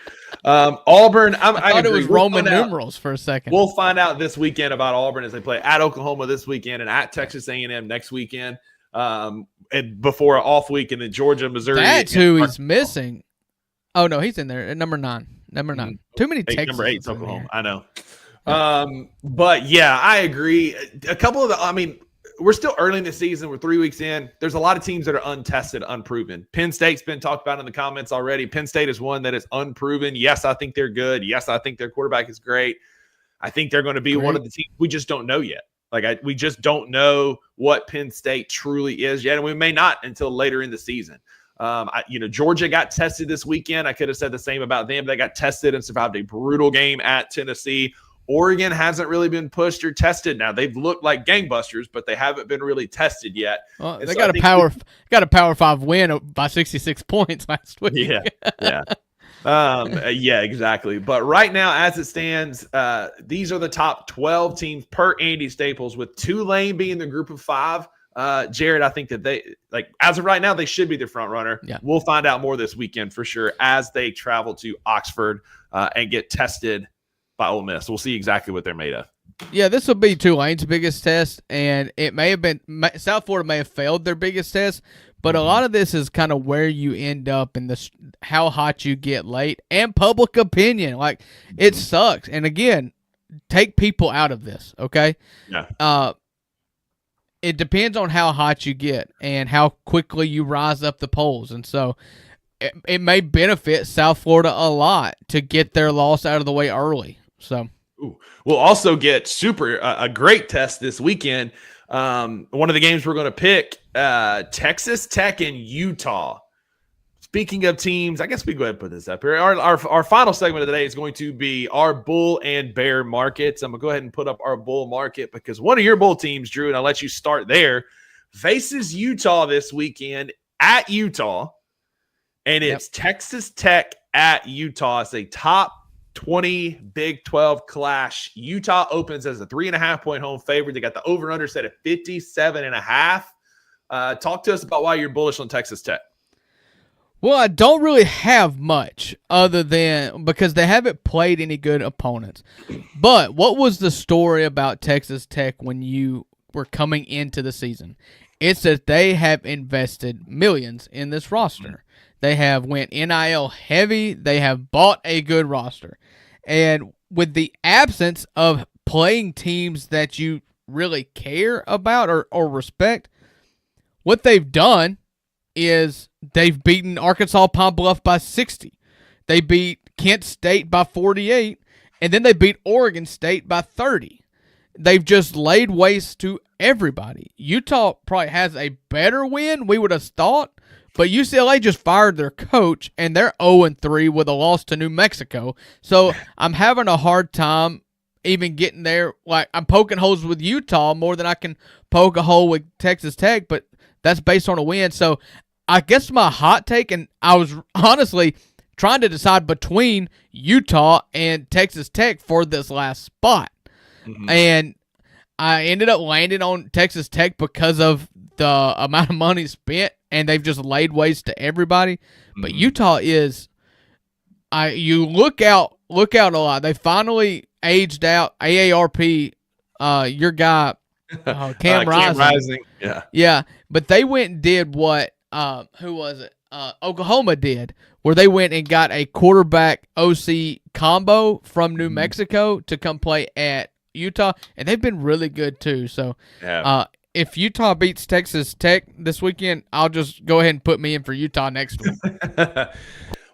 B: Auburn. I
C: thought it was Roman numerals for a second.
B: We'll find out this weekend about Auburn as they play at Oklahoma this weekend and at Texas A&M next weekend. And before an off week, and then Georgia, Missouri.
C: That's who he's missing. Oh no, he's in there at number 9. Number 9. Too many Texas.
B: Number 8 Oklahoma. I know. But yeah, I agree. A couple of we're still early in the season. We're 3 weeks in. There's a lot of teams that are untested, unproven. Penn State's been talked about in the comments already. Penn State is one that is unproven. Yes, I think they're good. Yes, I think their quarterback is great. I think they're going to be one of the teams we just don't know yet. We just don't know what Penn State truly is yet, and we may not until later in the season. Georgia got tested this weekend. I could have said the same about them. They got tested and survived a brutal game at Tennessee. Oregon hasn't really been pushed or tested. Now they've looked like gangbusters, but they haven't been really tested yet.
C: Well, they got a Power 5 win by 66 points last week.
B: Yeah, yeah, exactly. But right now, as it stands, these are the top 12 teams per Andy Staples, with Tulane being the group of 5. Jared, I think that they, as of right now, they should be the front runner.
C: Yeah.
B: We'll find out more this weekend for sure as they travel to Oxford and get tested by Ole Miss. We'll see exactly what they're made of.
C: Yeah, this will be Tulane's biggest test, and it may have been South Florida may have failed their biggest test, but a lot of this is kind of where you end up and how hot you get late and public opinion. Like, it sucks. And again, take people out of this, okay?
B: Yeah.
C: It depends on how hot you get and how quickly you rise up the polls, and so it may benefit South Florida a lot to get their loss out of the way early. So.
B: Ooh. We'll also get a great test this weekend. One of the games we're going to pick, Texas Tech and Utah. Speaking of teams, I guess we go ahead and put this up here. Our final segment of the day is going to be our bull and bear markets. I'm going to go ahead and put up our bull market because one of your bull teams, Drew, and I'll let you start there, faces Utah this weekend at Utah. And it's Texas Tech at Utah. It's a top 20 Big 12 clash. Utah opens as a 3.5-point home favorite. They got the over-under set at 57.5. Talk to us about why you're bullish on Texas Tech.
C: Well, I don't really have much other than because they haven't played any good opponents. But what was the story about Texas Tech when you were coming into the season? It's that they have invested millions in this roster. They have went NIL heavy. They have bought a good roster. And with the absence of playing teams that you really care about or respect, what they've done is they've beaten Arkansas Pine Bluff by 60. They beat Kent State by 48, and then they beat Oregon State by 30. They've just laid waste to everybody. Utah probably has a better win, we would have thought, but UCLA just fired their coach, and they're 0-3 with a loss to New Mexico. So I'm having a hard time even getting there. Like, I'm poking holes with Utah more than I can poke a hole with Texas Tech, but that's based on a win. So I guess my hot take, and I was honestly trying to decide between Utah and Texas Tech for this last spot. Mm-hmm. And I ended up landing on Texas Tech because of the amount of money spent, and they've just laid waste to everybody. Mm-hmm. But Utah is, you look out a lot. They finally aged out AARP, your guy, Cam Rising. Yeah. But they went and did what, who was it? Oklahoma did, where they went and got a quarterback OC combo from New Mexico to come play at Utah, and they've been really good too. So if Utah beats Texas Tech this weekend, I'll just go ahead and put me in for Utah next week.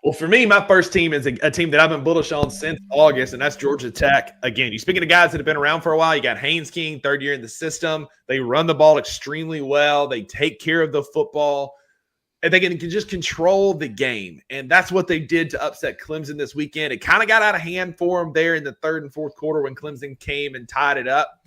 B: Well, for me, my first team is a team that I've been bullish on since August, and that's Georgia Tech. Again, you're speaking of guys that have been around for a while. You got Haynes King, third year in the system. They run the ball extremely well. They take care of the football, and they can just control the game. And that's what they did to upset Clemson this weekend. It kind of got out of hand for them there in the third and fourth quarter when Clemson came and tied it up.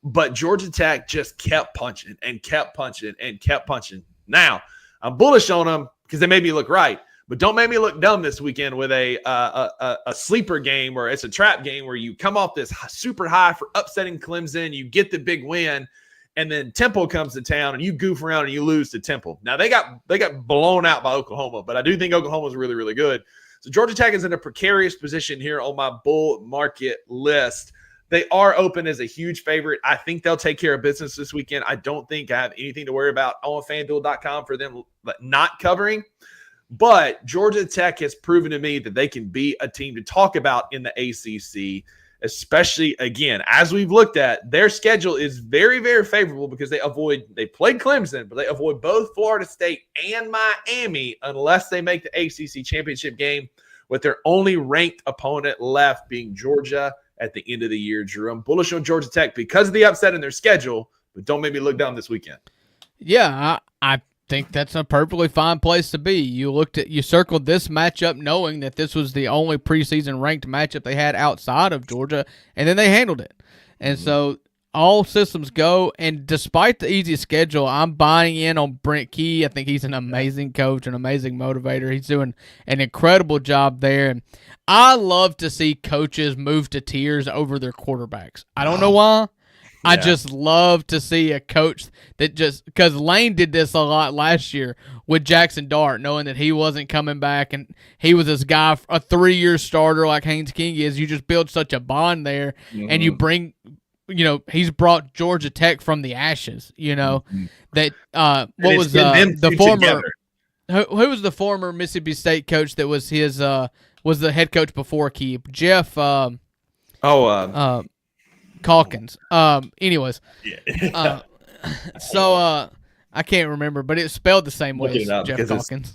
B: But Georgia Tech just kept punching and kept punching and kept punching. Now, I'm bullish on them because they made me look right. But don't make me look dumb this weekend with a sleeper game where it's a trap game where you come off this super high for upsetting Clemson, you get the big win, and then Temple comes to town and you goof around and you lose to Temple. Now they got blown out by Oklahoma, but I do think Oklahoma is really, really good. So Georgia Tech is in a precarious position here on my bull market list. They are open as a huge favorite. I think they'll take care of business this weekend. I don't think I have anything to worry about on FanDuel.com for them not covering. But Georgia Tech has proven to me that they can be a team to talk about in the ACC, especially, again, as we've looked at, their schedule is very, very favorable because they played Clemson, but they avoid both Florida State and Miami unless they make the ACC championship game with their only ranked opponent left being Georgia at the end of the year, Drew. I'm bullish on Georgia Tech because of the upset in their schedule, but don't make me look down this weekend.
C: Yeah, I think that's a perfectly fine place to be. You circled this matchup knowing that this was the only preseason ranked matchup they had outside of Georgia, and then they handled it. And so all systems go, and despite the easy schedule, I'm buying in on Brent Key. I think he's an amazing coach, an amazing motivator. He's doing an incredible job there. And I love to see coaches move to tiers over their quarterbacks. I don't know why. I just love to see a coach that because Lane did this a lot last year with Jackson Dart, knowing that he wasn't coming back and he was this guy, a 3-year starter like Haynes King is. You just build such a bond there, and you bring, he's brought Georgia Tech from the ashes. That what was the former who was the former Mississippi State coach that was his was the head coach before Key? Jeff. Calkins. Anyways.
B: Yeah.
C: So I can't remember, but it's spelled the same way as Jeff Calkins.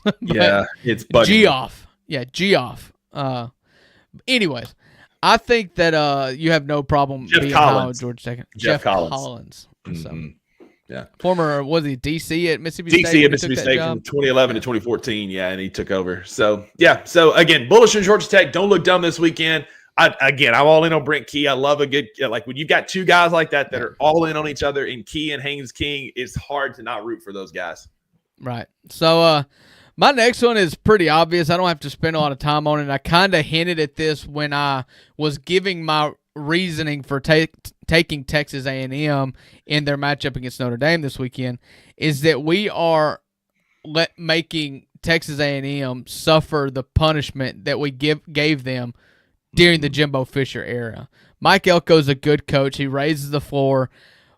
B: It's bugging.
C: Geoff. Yeah, Geoff. Anyways, I think that you have no problem being Collins. Georgia Tech. Jeff Collins. So,
B: yeah.
C: Former, was he DC at Mississippi State?
B: DC at Mississippi State from 2011 to 2014. Yeah, and he took over. So, yeah. So, again, bullish on Georgia Tech. Don't look dumb this weekend. I'm all in on Brent Key. I love a good when you've got two guys like that are all in on each other in Key and Haynes King, it's hard to not root for those guys.
C: Right. So my next one is pretty obvious. I don't have to spend a lot of time on it. I kind of hinted at this when I was giving my reasoning for taking Texas A&M in their matchup against Notre Dame this weekend, is that we are making Texas A&M suffer the punishment that we gave them during the Jimbo Fisher era. Mike Elko's a good coach. He raises the floor.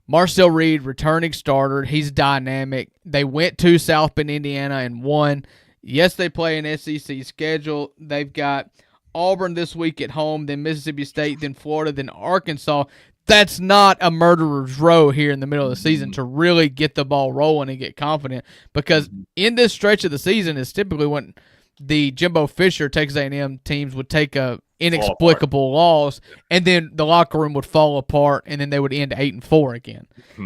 C: Marcel Reed, returning starter. He's dynamic. They went to South Bend, Indiana, and won. Yes, they play an SEC schedule. They've got Auburn this week at home, then Mississippi State, then Florida, then Arkansas. That's not a murderer's row here in the middle of the season to really get the ball rolling and get confident, because in this stretch of the season is typically when the Jimbo Fisher Texas A&M teams would take a inexplicable loss, and then the locker room would fall apart, and then they would end 8-4 again.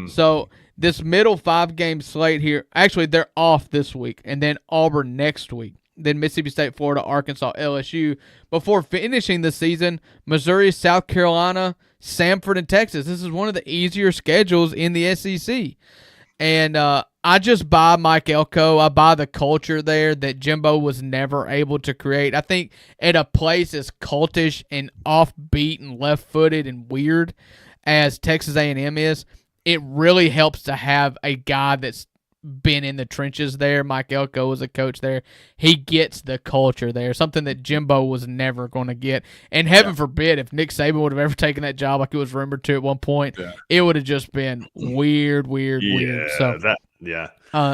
C: So this middle 5-game slate here, actually they're off this week, and then Auburn next week, then Mississippi State, Florida, Arkansas, LSU, before finishing the season, Missouri, South Carolina, Samford, and Texas. This is one of the easier schedules in the SEC. And I just buy Mike Elko. I buy the culture there that Jimbo was never able to create. I think at a place as cultish and offbeat and left-footed and weird as Texas A&M is, it really helps to have a guy that's been in the trenches there. Mike Elko was a coach there. He gets the culture there, something that Jimbo was never going to get. And heaven forbid if Nick Saban would have ever taken that job like it was rumored to at one point, it would have just been weird. So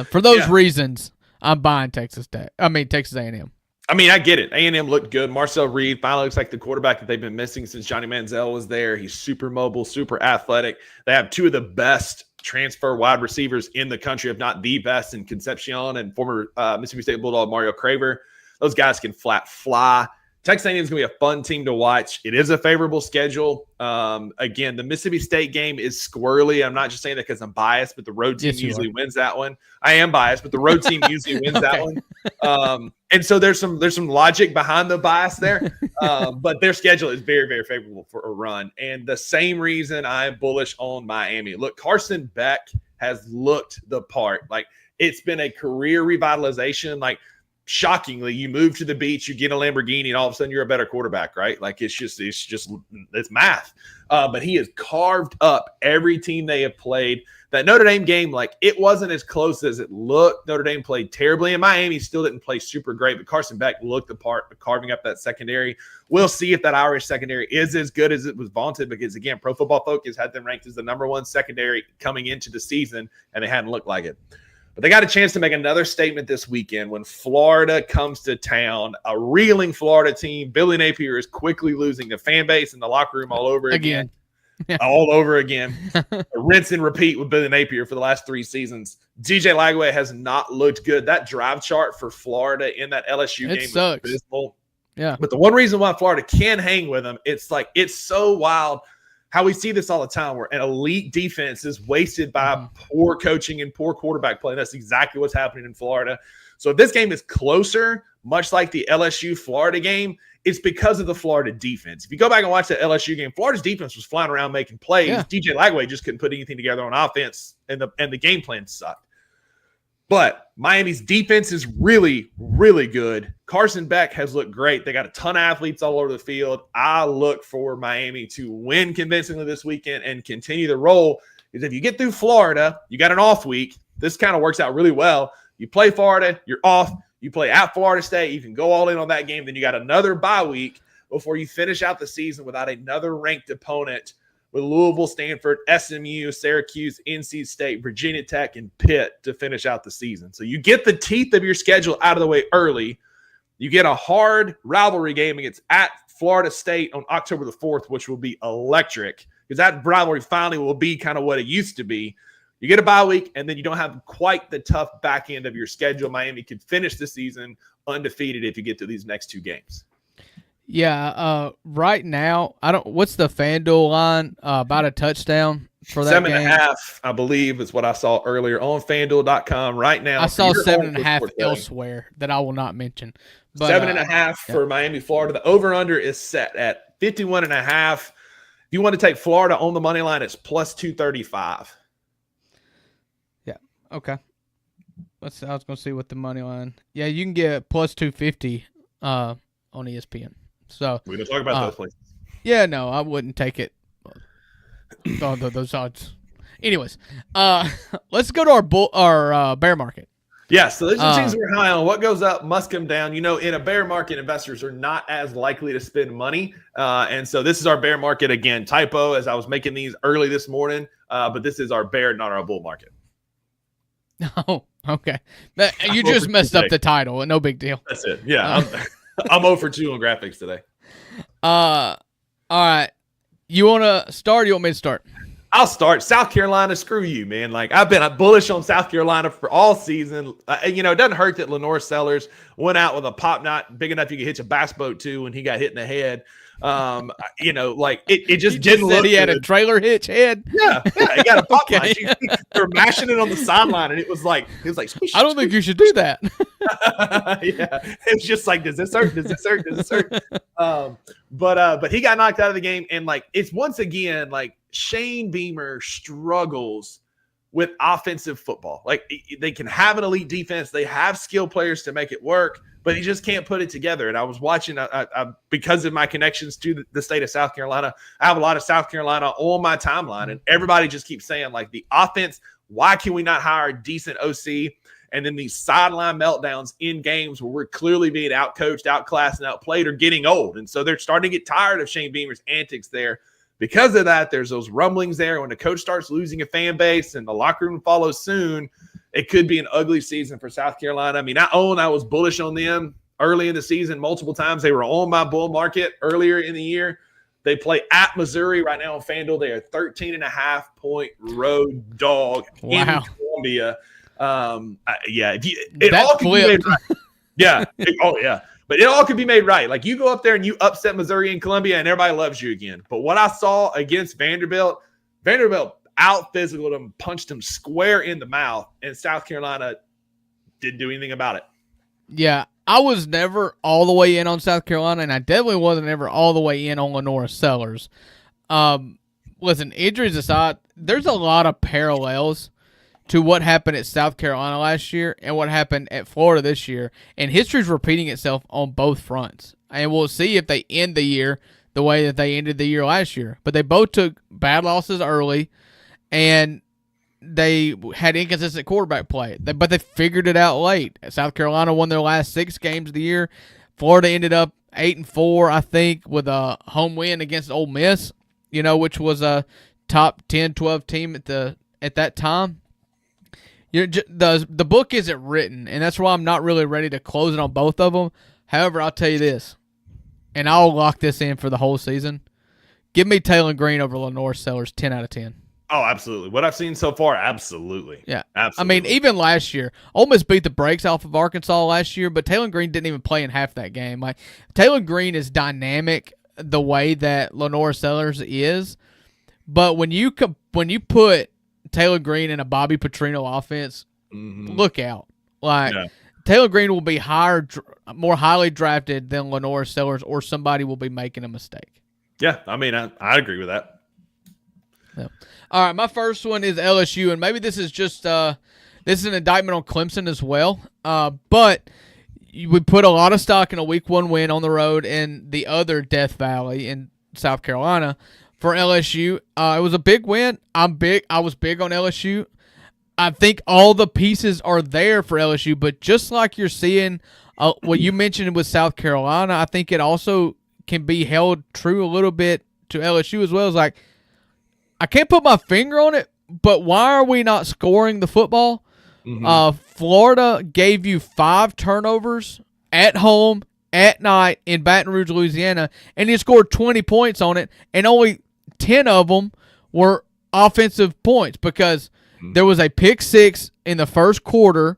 C: for those reasons, I'm buying Texas A&M.
B: I mean, I get it. A&M looked good. Marcel Reed finally looks like the quarterback that they've been missing since Johnny Manziel was there. He's super mobile, super athletic. They have two of the best transfer wide receivers in the country, if not the best, in Concepcion and former Mississippi State Bulldog Mario Craver. Those guys can flat fly. Texas A&M is going to be a fun team to watch. It is a favorable schedule. Again, the Mississippi State game is squirrely. I'm not just saying that because I'm biased, but the road team usually wins that one. I am biased, but the road team usually wins that one. And so there's some logic behind the bias there. But their schedule is very, very favorable for a run. And the same reason I am bullish on Miami. Look, Carson Beck has looked the part. Like, it's been a career revitalization. Like, shockingly, you move to the beach, you get a Lamborghini, and all of a sudden you're a better quarterback, right? Like, it's math. But he has carved up every team they have played. That Notre Dame game, like, it wasn't as close as it looked. Notre Dame played terribly, and Miami still didn't play super great, but Carson Beck looked the part of carving up that secondary. We'll see if that Irish secondary is as good as it was vaunted, because, again, Pro Football Focus had them ranked as the #1 secondary coming into the season, and they hadn't looked like it. But they got a chance to make another statement this weekend when Florida comes to town, a reeling Florida team. Billy Napier is quickly losing the fan base and the locker room all over again. All over again. Rinse and repeat with Billy Napier for the last 3 seasons. DJ Lagway has not looked good. That drive chart for Florida in that LSU game was abysmal.
C: Yeah.
B: But the one reason why Florida can hang with them, it's so wild how we see this all the time, where an elite defense is wasted by poor coaching and poor quarterback play. That's exactly what's happening in Florida. So if this game is closer, much like the LSU-Florida game, it's because of the Florida defense. If you go back and watch that LSU game, Florida's defense was flying around making plays. DJ Lagway just couldn't put anything together on offense, and the game plan sucked. But Miami's defense is really, really good. Carson Beck has looked great. They got a ton of athletes all over the field. I look for Miami to win convincingly this weekend and continue the roll. Because if you get through Florida, you got an off week. This kind of works out really well. You play Florida, you're off. You play at Florida State. You can go all in on that game. Then you got another bye week before you finish out the season without another ranked opponent with Louisville, Stanford, SMU, Syracuse, NC State, Virginia Tech, and Pitt to finish out the season. So you get the teeth of your schedule out of the way early. You get a hard rivalry game against at Florida State on October the 4th, which will be electric because that rivalry finally will be kind of what it used to be. You get a bye week, and then you don't have quite the tough back end of your schedule. Miami could finish the season undefeated if you get to these next two games.
C: Yeah, right now, what's the FanDuel line about a touchdown for that
B: 7.5, I believe, is what I saw earlier on FanDuel.com right now.
C: I saw 7.5 elsewhere that I will not mention. But,
B: 7.5 for Miami, Florida. The over-under is set at 51.5. If you want to take Florida on the money line, it's plus 235.
C: Yeah, okay. I was going to see what the money line. Yeah, you can get plus 250 on ESPN. So
B: we're going to talk about those places.
C: Yeah, no, I wouldn't take it. Those odds. Anyways, let's go to our bear market.
B: Yeah, so those are teams we're high on. What goes up must come down. In a bear market, investors are not as likely to spend money. And so this is our bear market again. Typo as I was making these early this morning, but this is our bear, not our bull market.
C: Oh, okay. You just messed up the title. No big deal.
B: That's it. Yeah, I'm 0 for 2 on graphics today.
C: All right. You want to start or you want me to start?
B: I'll start. South Carolina, screw you, man. Like, I've been bullish on South Carolina for all season. It doesn't hurt that Lenore Sellers went out with a pop knot big enough you could hitch a bass boat to when he got hit in the head. It just didn't look
C: he had a trailer hitch head.
B: Yeah, he got a pop knot. They were mashing it on the sideline, and it was like squish,
C: I don't think you should do that.
B: Yeah, it was just like, does this hurt? Does this hurt? Does this hurt? But he got knocked out of the game, and it's once again Shane Beamer struggles with offensive football. They can have an elite defense, they have skilled players to make it work, but he just can't put it together. And I was watching, because of my connections to the state of South Carolina, I have a lot of South Carolina on my timeline, and everybody just keeps saying, the offense, why can we not hire a decent OC? And then these sideline meltdowns in games where we're clearly being outcoached, outclassed, and outplayed are getting old. And so they're starting to get tired of Shane Beamer's antics there. Because of that, there's those rumblings there. When the coach starts losing a fan base and the locker room follows soon, it could be an ugly season for South Carolina. I mean, I was bullish on them early in the season multiple times. They were on my bull market earlier in the year. They play at Missouri right now on FanDuel. They are 13.5-point road dog in Columbia. It all can be made right. Yeah. But it all could be made right. You go up there and you upset Missouri and Columbia, and everybody loves you again. But what I saw against Vanderbilt out-physicaled him, punched him square in the mouth, and South Carolina didn't do anything about it.
C: Yeah, I was never all the way in on South Carolina, and I definitely wasn't ever all the way in on Lenore Sellers. Listen, injuries aside, there's a lot of parallels to what happened at South Carolina last year and what happened at Florida this year. And history's repeating itself on both fronts. And we'll see if they end the year the way that they ended the year last year. But they both took bad losses early, and they had inconsistent quarterback play. But they figured it out late. South Carolina won their last 6 games of the year. Florida ended up 8-4, I think, with a home win against Ole Miss, which was a top 10, 12 team at that time. The book isn't written, and that's why I'm not really ready to close it on both of them. However, I'll tell you this, and I'll lock this in for the whole season. Give me Taylor Green over Lenore Sellers, 10 out of 10.
B: Oh, absolutely. What I've seen so far, absolutely.
C: Yeah.
B: Absolutely.
C: I mean, even last year, Ole Miss beat the brakes off of Arkansas last year, but Taylor Green didn't even play in half that game. Taylor Green is dynamic the way that Lenore Sellers is, but when you put Taylor Green in a Bobby Petrino offense, look out. Taylor Green will be more highly drafted than Lenore Sellers, or somebody will be making a mistake.
B: Yeah, I mean, I agree with that.
C: Yeah. All right, my first one is LSU, and maybe this is just this is an indictment on Clemson as well. But we put a lot of stock in a Week 1 win on the road in the other Death Valley in South Carolina for LSU. It was a big win. I was big on LSU. I think all the pieces are there for LSU, but just like you're seeing what you mentioned with South Carolina, I think it also can be held true a little bit to LSU as well. It's like, I can't put my finger on it, but why are we not scoring the football? Florida gave you 5 turnovers at home at night in Baton Rouge, Louisiana, and you scored 20 points on it, and only 10 of them were offensive points because there was a pick 6 in the first quarter.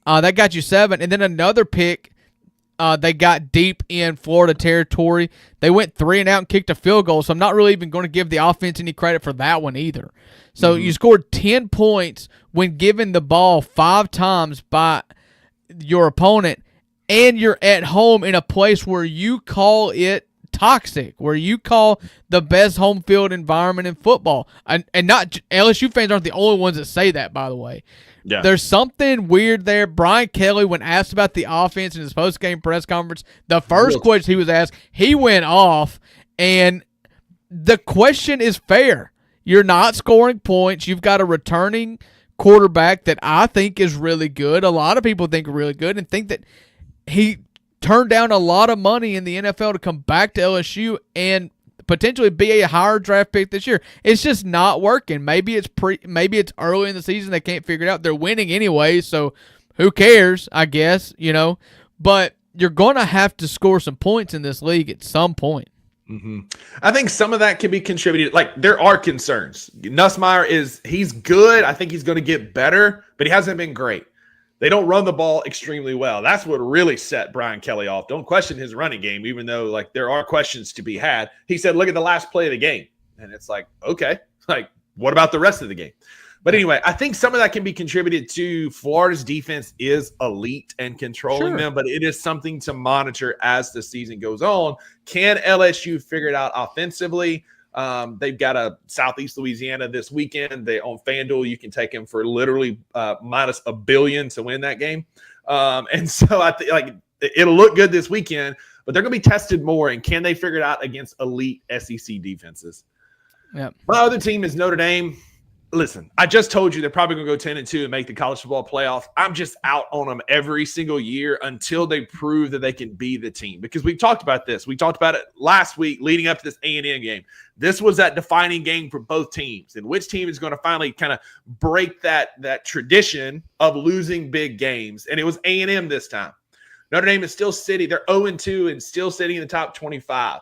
C: That got you 7, and then another pick. They got deep in Florida territory. They went 3 and out and kicked a field goal, so I'm not really even going to give the offense any credit for that one either. So you scored 10 points when given the ball 5 times by your opponent, and you're at home in a place where you call it toxic, where you call the best home field environment in football. And not LSU fans aren't the only ones that say that, by the way.
B: Yeah.
C: There's something weird there. Brian Kelly, when asked about the offense in his post-game press conference, the first question he was asked, he went off, and the question is fair. You're not scoring points. You've got a returning quarterback that I think is really good. A lot of people think really good and think that he turned down a lot of money in the NFL to come back to LSU and potentially be a higher draft pick this year. It's just not working. Maybe it's early in the season. They can't figure it out. They're winning anyway, so who cares, I guess, But you're going to have to score some points in this league at some point.
B: I think some of that can be contributed. Like, there are concerns. Nussmeier he's good. I think he's going to get better, but he hasn't been great. They don't run the ball extremely well. That's what really set Brian Kelly off. Don't question his running game, even though there are questions to be had. He said, look at the last play of the game. And it's like, okay, what about the rest of the game? But anyway, I think some of that can be contributed to Florida's defense is elite and controlling them, but it is something to monitor as the season goes on. Can LSU figure it out offensively? They've got a Southeast Louisiana this weekend. On FanDuel, you can take them for literally minus $1 billion to win that game. And so I think it'll look good this weekend, but they're going to be tested more. And can they figure it out against elite SEC defenses?
C: Yep.
B: My other team is Notre Dame. Listen, I just told you they're probably going to go 10-2 and make the college football playoff. I'm just out on them every single year until they prove that they can be the team. Because we talked about this. We talked about it last week leading up to this A&M game. This was that defining game for both teams. And which team is going to finally kind of break that tradition of losing big games? And it was A&M this time. Notre Dame is still sitting. They're 0-2 and still sitting in the top 25.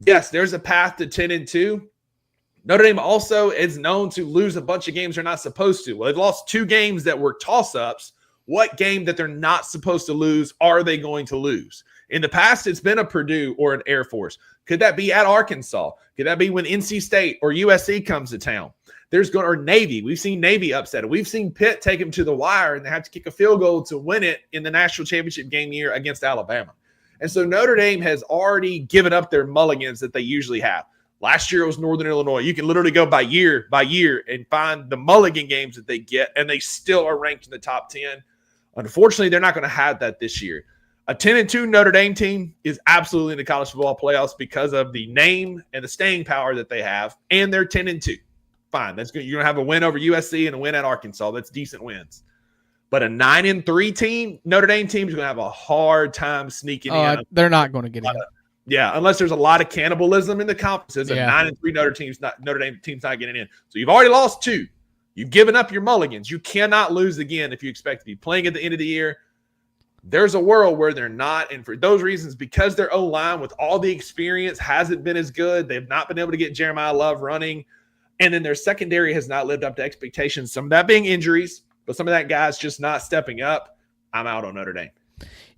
B: Yes, there's a path to 10-2. Notre Dame also is known to lose a bunch of games they're not supposed to. Well, they've lost 2 games that were toss-ups. What game that they're not supposed to lose are they going to lose? In the past, it's been a Purdue or an Air Force. Could that be at Arkansas? Could that be when NC State or USC comes to town? Or Navy. We've seen Navy upset. We've seen Pitt take them to the wire, and they have to kick a field goal to win it in the national championship game year against Alabama. And so Notre Dame has already given up their mulligans that they usually have. Last year it was Northern Illinois. You can literally go by year and find the mulligan games that they get, and they still are ranked in the top 10. Unfortunately, they're not going to have that this year. A 10-2 Notre Dame team is absolutely in the college football playoffs because of the name and the staying power that they have, and they're 10-2. Fine, that's good. You're going to have a win over USC and a win at Arkansas. That's decent wins. But a 9-3 team, Notre Dame team, is going to have a hard time sneaking in.
C: They're not going to get in.
B: Yeah, unless there's a lot of cannibalism in the conferences. A 9-3 Notre Dame team's not getting in. So you've already lost 2. You've given up your mulligans. You cannot lose again if you expect to be playing at the end of the year. There's a world where they're not. And for those reasons, because their O-line with all the experience hasn't been as good, they've not been able to get Jeremiah Love running. And then their secondary has not lived up to expectations. Some of that being injuries, but some of that guys just not stepping up. I'm out on Notre Dame.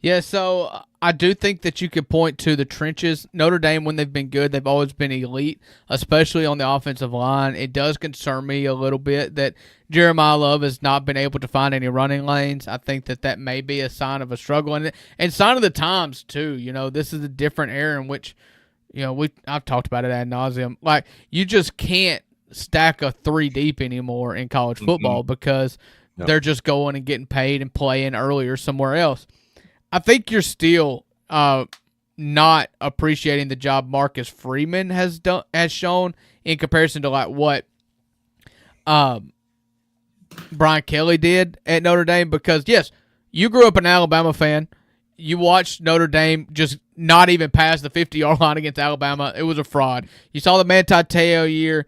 C: Yeah, so I do think that you could point to the trenches. Notre Dame, when they've been good, they've always been elite, especially on the offensive line. It does concern me a little bit that Jeremiah Love has not been able to find any running lanes. I think that may be a sign of a struggle, and sign of the times, too. This is a different era in which, I've talked about it ad nauseum. You just can't stack a 3 deep anymore in college football because They're just going and getting paid and playing earlier somewhere else. I think you're still not appreciating the job Marcus Freeman has shown in comparison to like what Brian Kelly did at Notre Dame, because yes, you grew up an Alabama fan. You watched Notre Dame just not even pass the 50-yard line against Alabama. It was a fraud. You saw the Manti Te'o year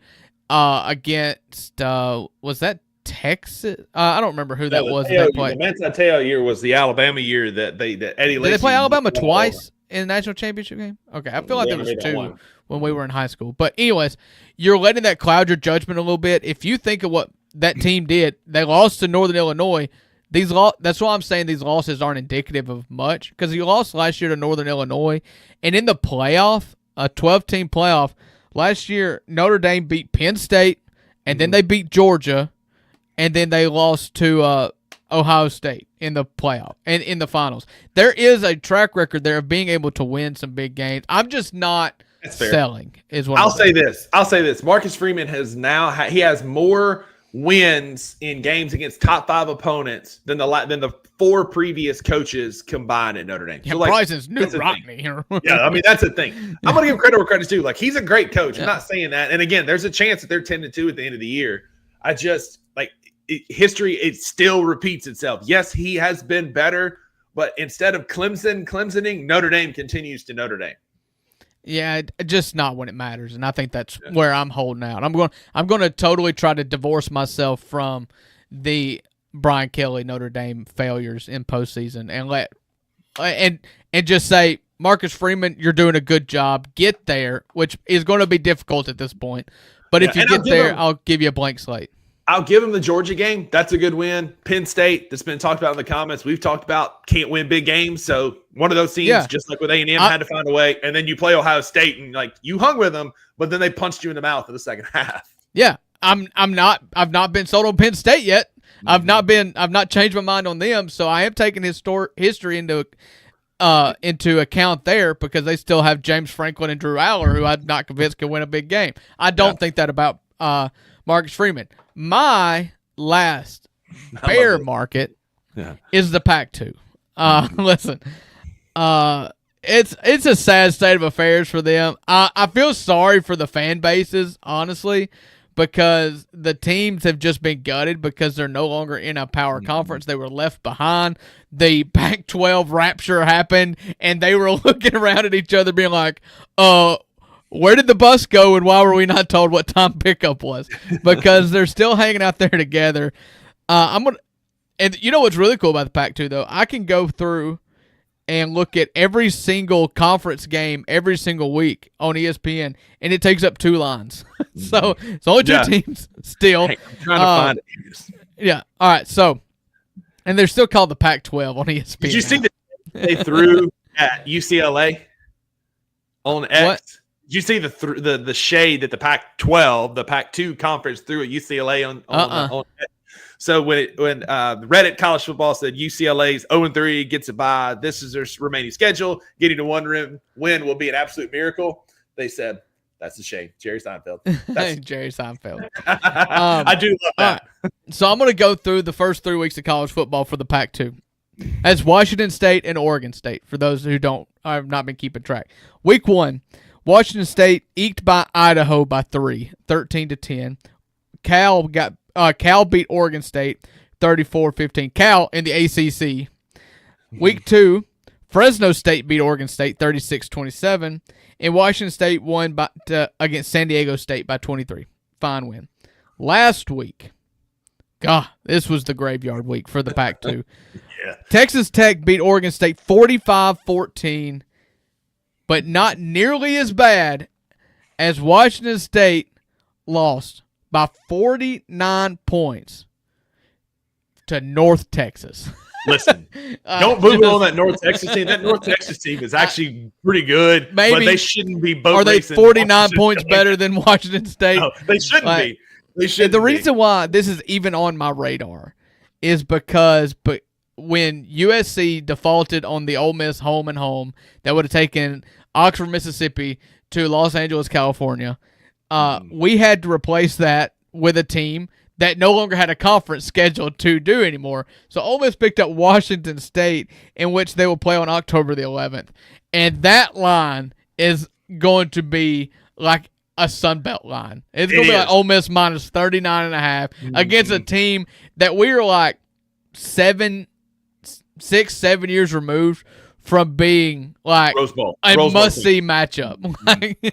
C: against was that Texas? I don't remember who that was.
B: The Manti Te'o year was the Alabama year that Eddie Lacy.
C: Did they play Alabama twice in the national championship game? Okay, I feel like there was two when we were in high school. But anyways, you're letting that cloud your judgment a little bit. If you think of what that team did, they lost to Northern Illinois. That's why I'm saying these losses aren't indicative of much, because you lost last year to Northern Illinois, and in the playoff, a 12-team playoff, last year Notre Dame beat Penn State, and then they beat Georgia, and then they lost to Ohio State in the playoff and in the finals. There is a track record there of being able to win some big games. I'm just not selling. Is what
B: I'll say this. Marcus Freeman has more wins in games against top 5 opponents than the 4 previous coaches combined at Notre Dame.
C: Yeah, so Bryson's new Rockney here.
B: Yeah, I mean, that's the thing. I'm going to give credit where credit's due. Like, he's a great coach. I'm not saying that. And again, there's a chance that they're 10-2 at the end of the year. I just history, it still repeats itself. Yes, he has been better, but instead of Clemsoning, Notre Dame continues to Notre Dame.
C: Yeah, just not when it matters, and I think that's where I'm holding out. I'm going to totally try to divorce myself from the Brian Kelly Notre Dame failures in postseason and just say, Marcus Freeman, you're doing a good job. Get there, which is going to be difficult at this point. But if you get there, I'll give you a blank slate.
B: I'll give him the Georgia game. That's a good win. Penn State, that's been talked about in the comments. We've talked about can't win big games. So one of those teams, just like with A&M, had to find a way. And then you play Ohio State and you hung with them, but then they punched you in the mouth in the second half.
C: Yeah, I've not been sold on Penn State yet. I've not changed my mind on them. So I am taking history into account there, because they still have James Franklin and Drew Aller, who I'm not convinced can win a big game. I don't think that about Marcus Freeman. My last bear market is the Pac-2. Listen, it's a sad state of affairs for them. I feel sorry for the fan bases, honestly, because the teams have just been gutted because they're no longer in a power conference. They were left behind. The Pac-12 rapture happened, and they were looking around at each other being like, where did the bus go, and why were we not told what time pickup was? Because they're still hanging out there together. And you know what's really cool about the Pac-2, though? I can go through and look at every single conference game every single week on ESPN, and it takes up 2 lines. So it's only 2 teams still.
B: Hey, I'm trying to find it.
C: Yeah. All right. So, and they're still called the Pac-12 on ESPN.
B: Did you see that they threw at UCLA on X? What? Did you see the shade that the Pac-12, the Pac-2 conference threw at UCLA on So when Reddit College Football said UCLA's 0-3 gets a bye, this is their remaining schedule, getting to 1 win will be an absolute miracle. They said, that's a shame. Jerry Seinfeld.
C: Jerry Seinfeld.
B: I do love that.
C: Right. So I'm going to go through the first 3 weeks of college football for the Pac-2. That's Washington State and Oregon State, for those who have not been keeping track. Week 1. Washington State eked by Idaho by 3, 13-10. Cal beat Oregon State 34-15. Cal in the ACC. Week 2, Fresno State beat Oregon State 36-27, and Washington State won against San Diego State by 23. Fine win. Last week, this was the graveyard week for the Pac-2. Texas Tech beat Oregon State 45-14. But not nearly as bad as Washington State lost by 49 points to North Texas.
B: Listen, don't move on that North Texas team. That North Texas team is actually pretty good, but they shouldn't be boat
C: Are they 49 points better than Washington State?
B: No, they shouldn't be. They shouldn't
C: The reason why this is even on my radar is because when USC defaulted on the Ole Miss home and home, that would have taken Oxford, Mississippi to Los Angeles, California. We had to replace that with a team that no longer had a conference scheduled to do anymore. So Ole Miss picked up Washington State, in which they will play on October the 11th. And that line is going to be like a Sun Belt line. It's going to be like Ole Miss minus 39.5 against a team that we are like 6-7 years removed from being like
B: Rose Bowl.
C: a must-see matchup.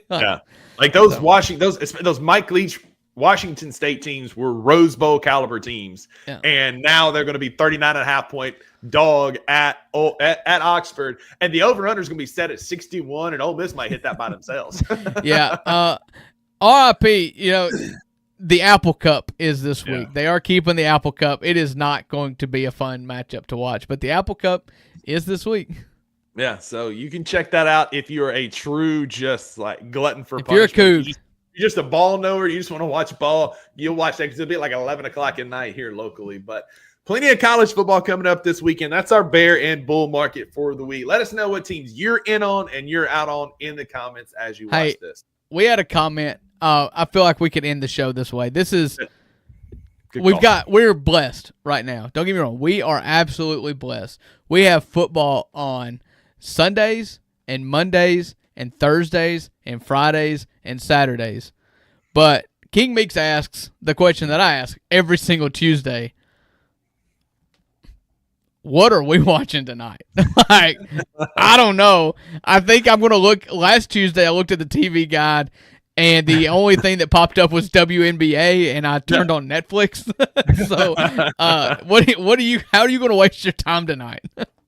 B: Yeah, like those Mike Leach Washington State teams were Rose Bowl caliber teams, and now they're going to be 39.5-point dog at Oxford, and the over/under is going to be set at 61, and Ole Miss might hit that by themselves.
C: Yeah, RIP. The Apple Cup is this week. They are keeping the Apple Cup. It is not going to be a fun matchup to watch, but the Apple Cup is this week.
B: Yeah, so you can check that out if you're a true just like glutton for
C: punishment.
B: You're a Coug. You're just a ball knower. You just want to watch ball. You'll watch that because it'll be like 11 o'clock at night here locally. But plenty of college football coming up this weekend. That's our bear and bull market for the week. Let us know what teams you're in on and you're out on in the comments as you watch this.
C: We had a comment. I feel like we could end the show this way. This is we're blessed right now. Don't get me wrong. We are absolutely blessed. We have football on Sundays and Mondays and Thursdays and Fridays and Saturdays. But King Meeks asks the question that I ask every single Tuesday. What are we watching tonight? Like, I don't know. I think I'm going to look. Last Tuesday, I looked at the TV guide, and the only thing that popped up was WNBA, and I turned on Netflix. So, how are you going to waste your time tonight?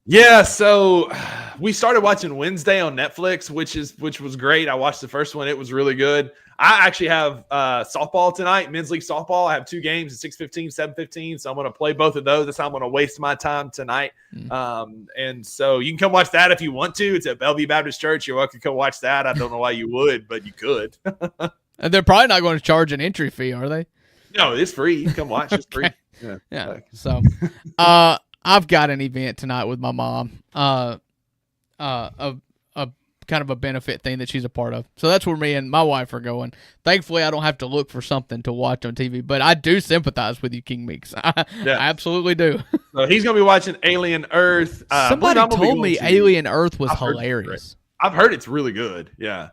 B: Yeah, so we started watching Wednesday on Netflix, which was great. I watched the first one; it was really good. I actually have softball tonight, men's league softball. I have 2 games at 6:15, 7:15, so I'm going to play both of those. That's how I'm going to waste my time tonight. And so you can come watch that if you want to. It's at Bellevue Baptist Church. You're welcome to come watch that. I don't know why you would, but you could.
C: And they're probably not going to charge an entry fee, are they?
B: No, it's free. You can come watch. It's free.
C: Yeah. So, I've got an event tonight with my mom, a kind of a benefit thing that she's a part of. So that's where me and my wife are going. Thankfully, I don't have to look for something to watch on TV, but I do sympathize with you, King Meeks. I absolutely do.
B: So he's going to be watching Alien Earth.
C: Somebody told me Alien Earth was hilarious.
B: I've heard it's really good. Yeah.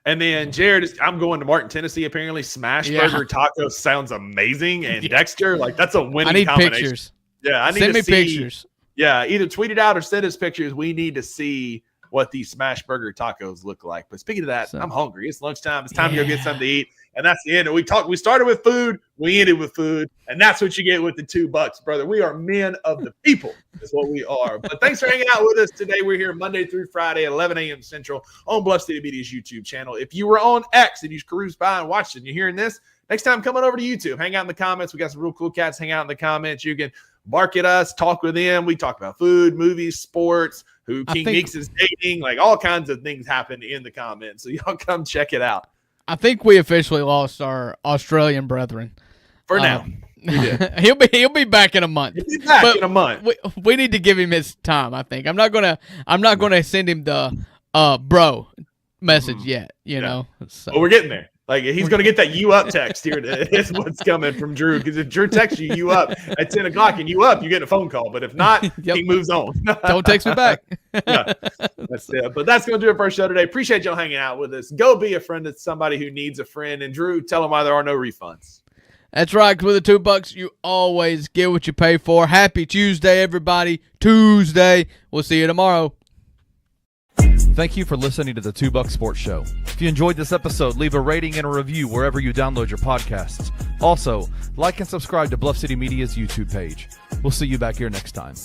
B: And then Jared, I'm going to Martin, Tennessee. Apparently, Smashburger Taco sounds amazing, and Dexter, like that's a winning combination.
C: Pictures.
B: Yeah, I need
C: send
B: to
C: me
B: see
C: pictures.
B: Yeah, either tweet it out or send us pictures. We need to see what these Smashburger tacos look like. But speaking of that, I'm hungry. It's lunchtime. It's time to go get something to eat. And that's the end. We started with food. We ended with food. And that's what you get with the $2, brother. We are men of the people. That's what we are. But thanks for hanging out with us today. We're here Monday through Friday at 11 a.m. Central on Bluff City Media's YouTube channel. If you were on X and you cruised by and watched it and you're hearing this, next time come on over to YouTube. Hang out in the comments. We got some real cool cats. Hang out in the comments. You can bark at us, talk with them. We talk about food, movies, sports, who King Meeks is dating, like all kinds of things happen in the comments. So y'all come check it out.
C: I think we officially lost our Australian brethren.
B: For now. We did.
C: He'll be back in a month.
B: He'll be back in a month.
C: We need to give him his time, I think. I'm not gonna send him the bro message yet, you know. So.
B: Well, we're getting there. Like, he's going to get that you up text here. That's what's coming from Drew. Because if Drew texts you up at 10 o'clock and you up, you get a phone call. But if not, he moves on.
C: Don't text me back.
B: That's it. But that's going to do it for our show today. Appreciate y'all hanging out with us. Go be a friend to somebody who needs a friend. And Drew, tell them why there are no refunds.
C: That's right. With the $2, you always get what you pay for. Happy Tuesday, everybody. Tuesday. We'll see you tomorrow.
A: Thank you for listening to the $2 Sports Show. If you enjoyed this episode, leave a rating and a review wherever you download your podcasts. Also, like and subscribe to Bluff City Media's YouTube page. We'll see you back here next time.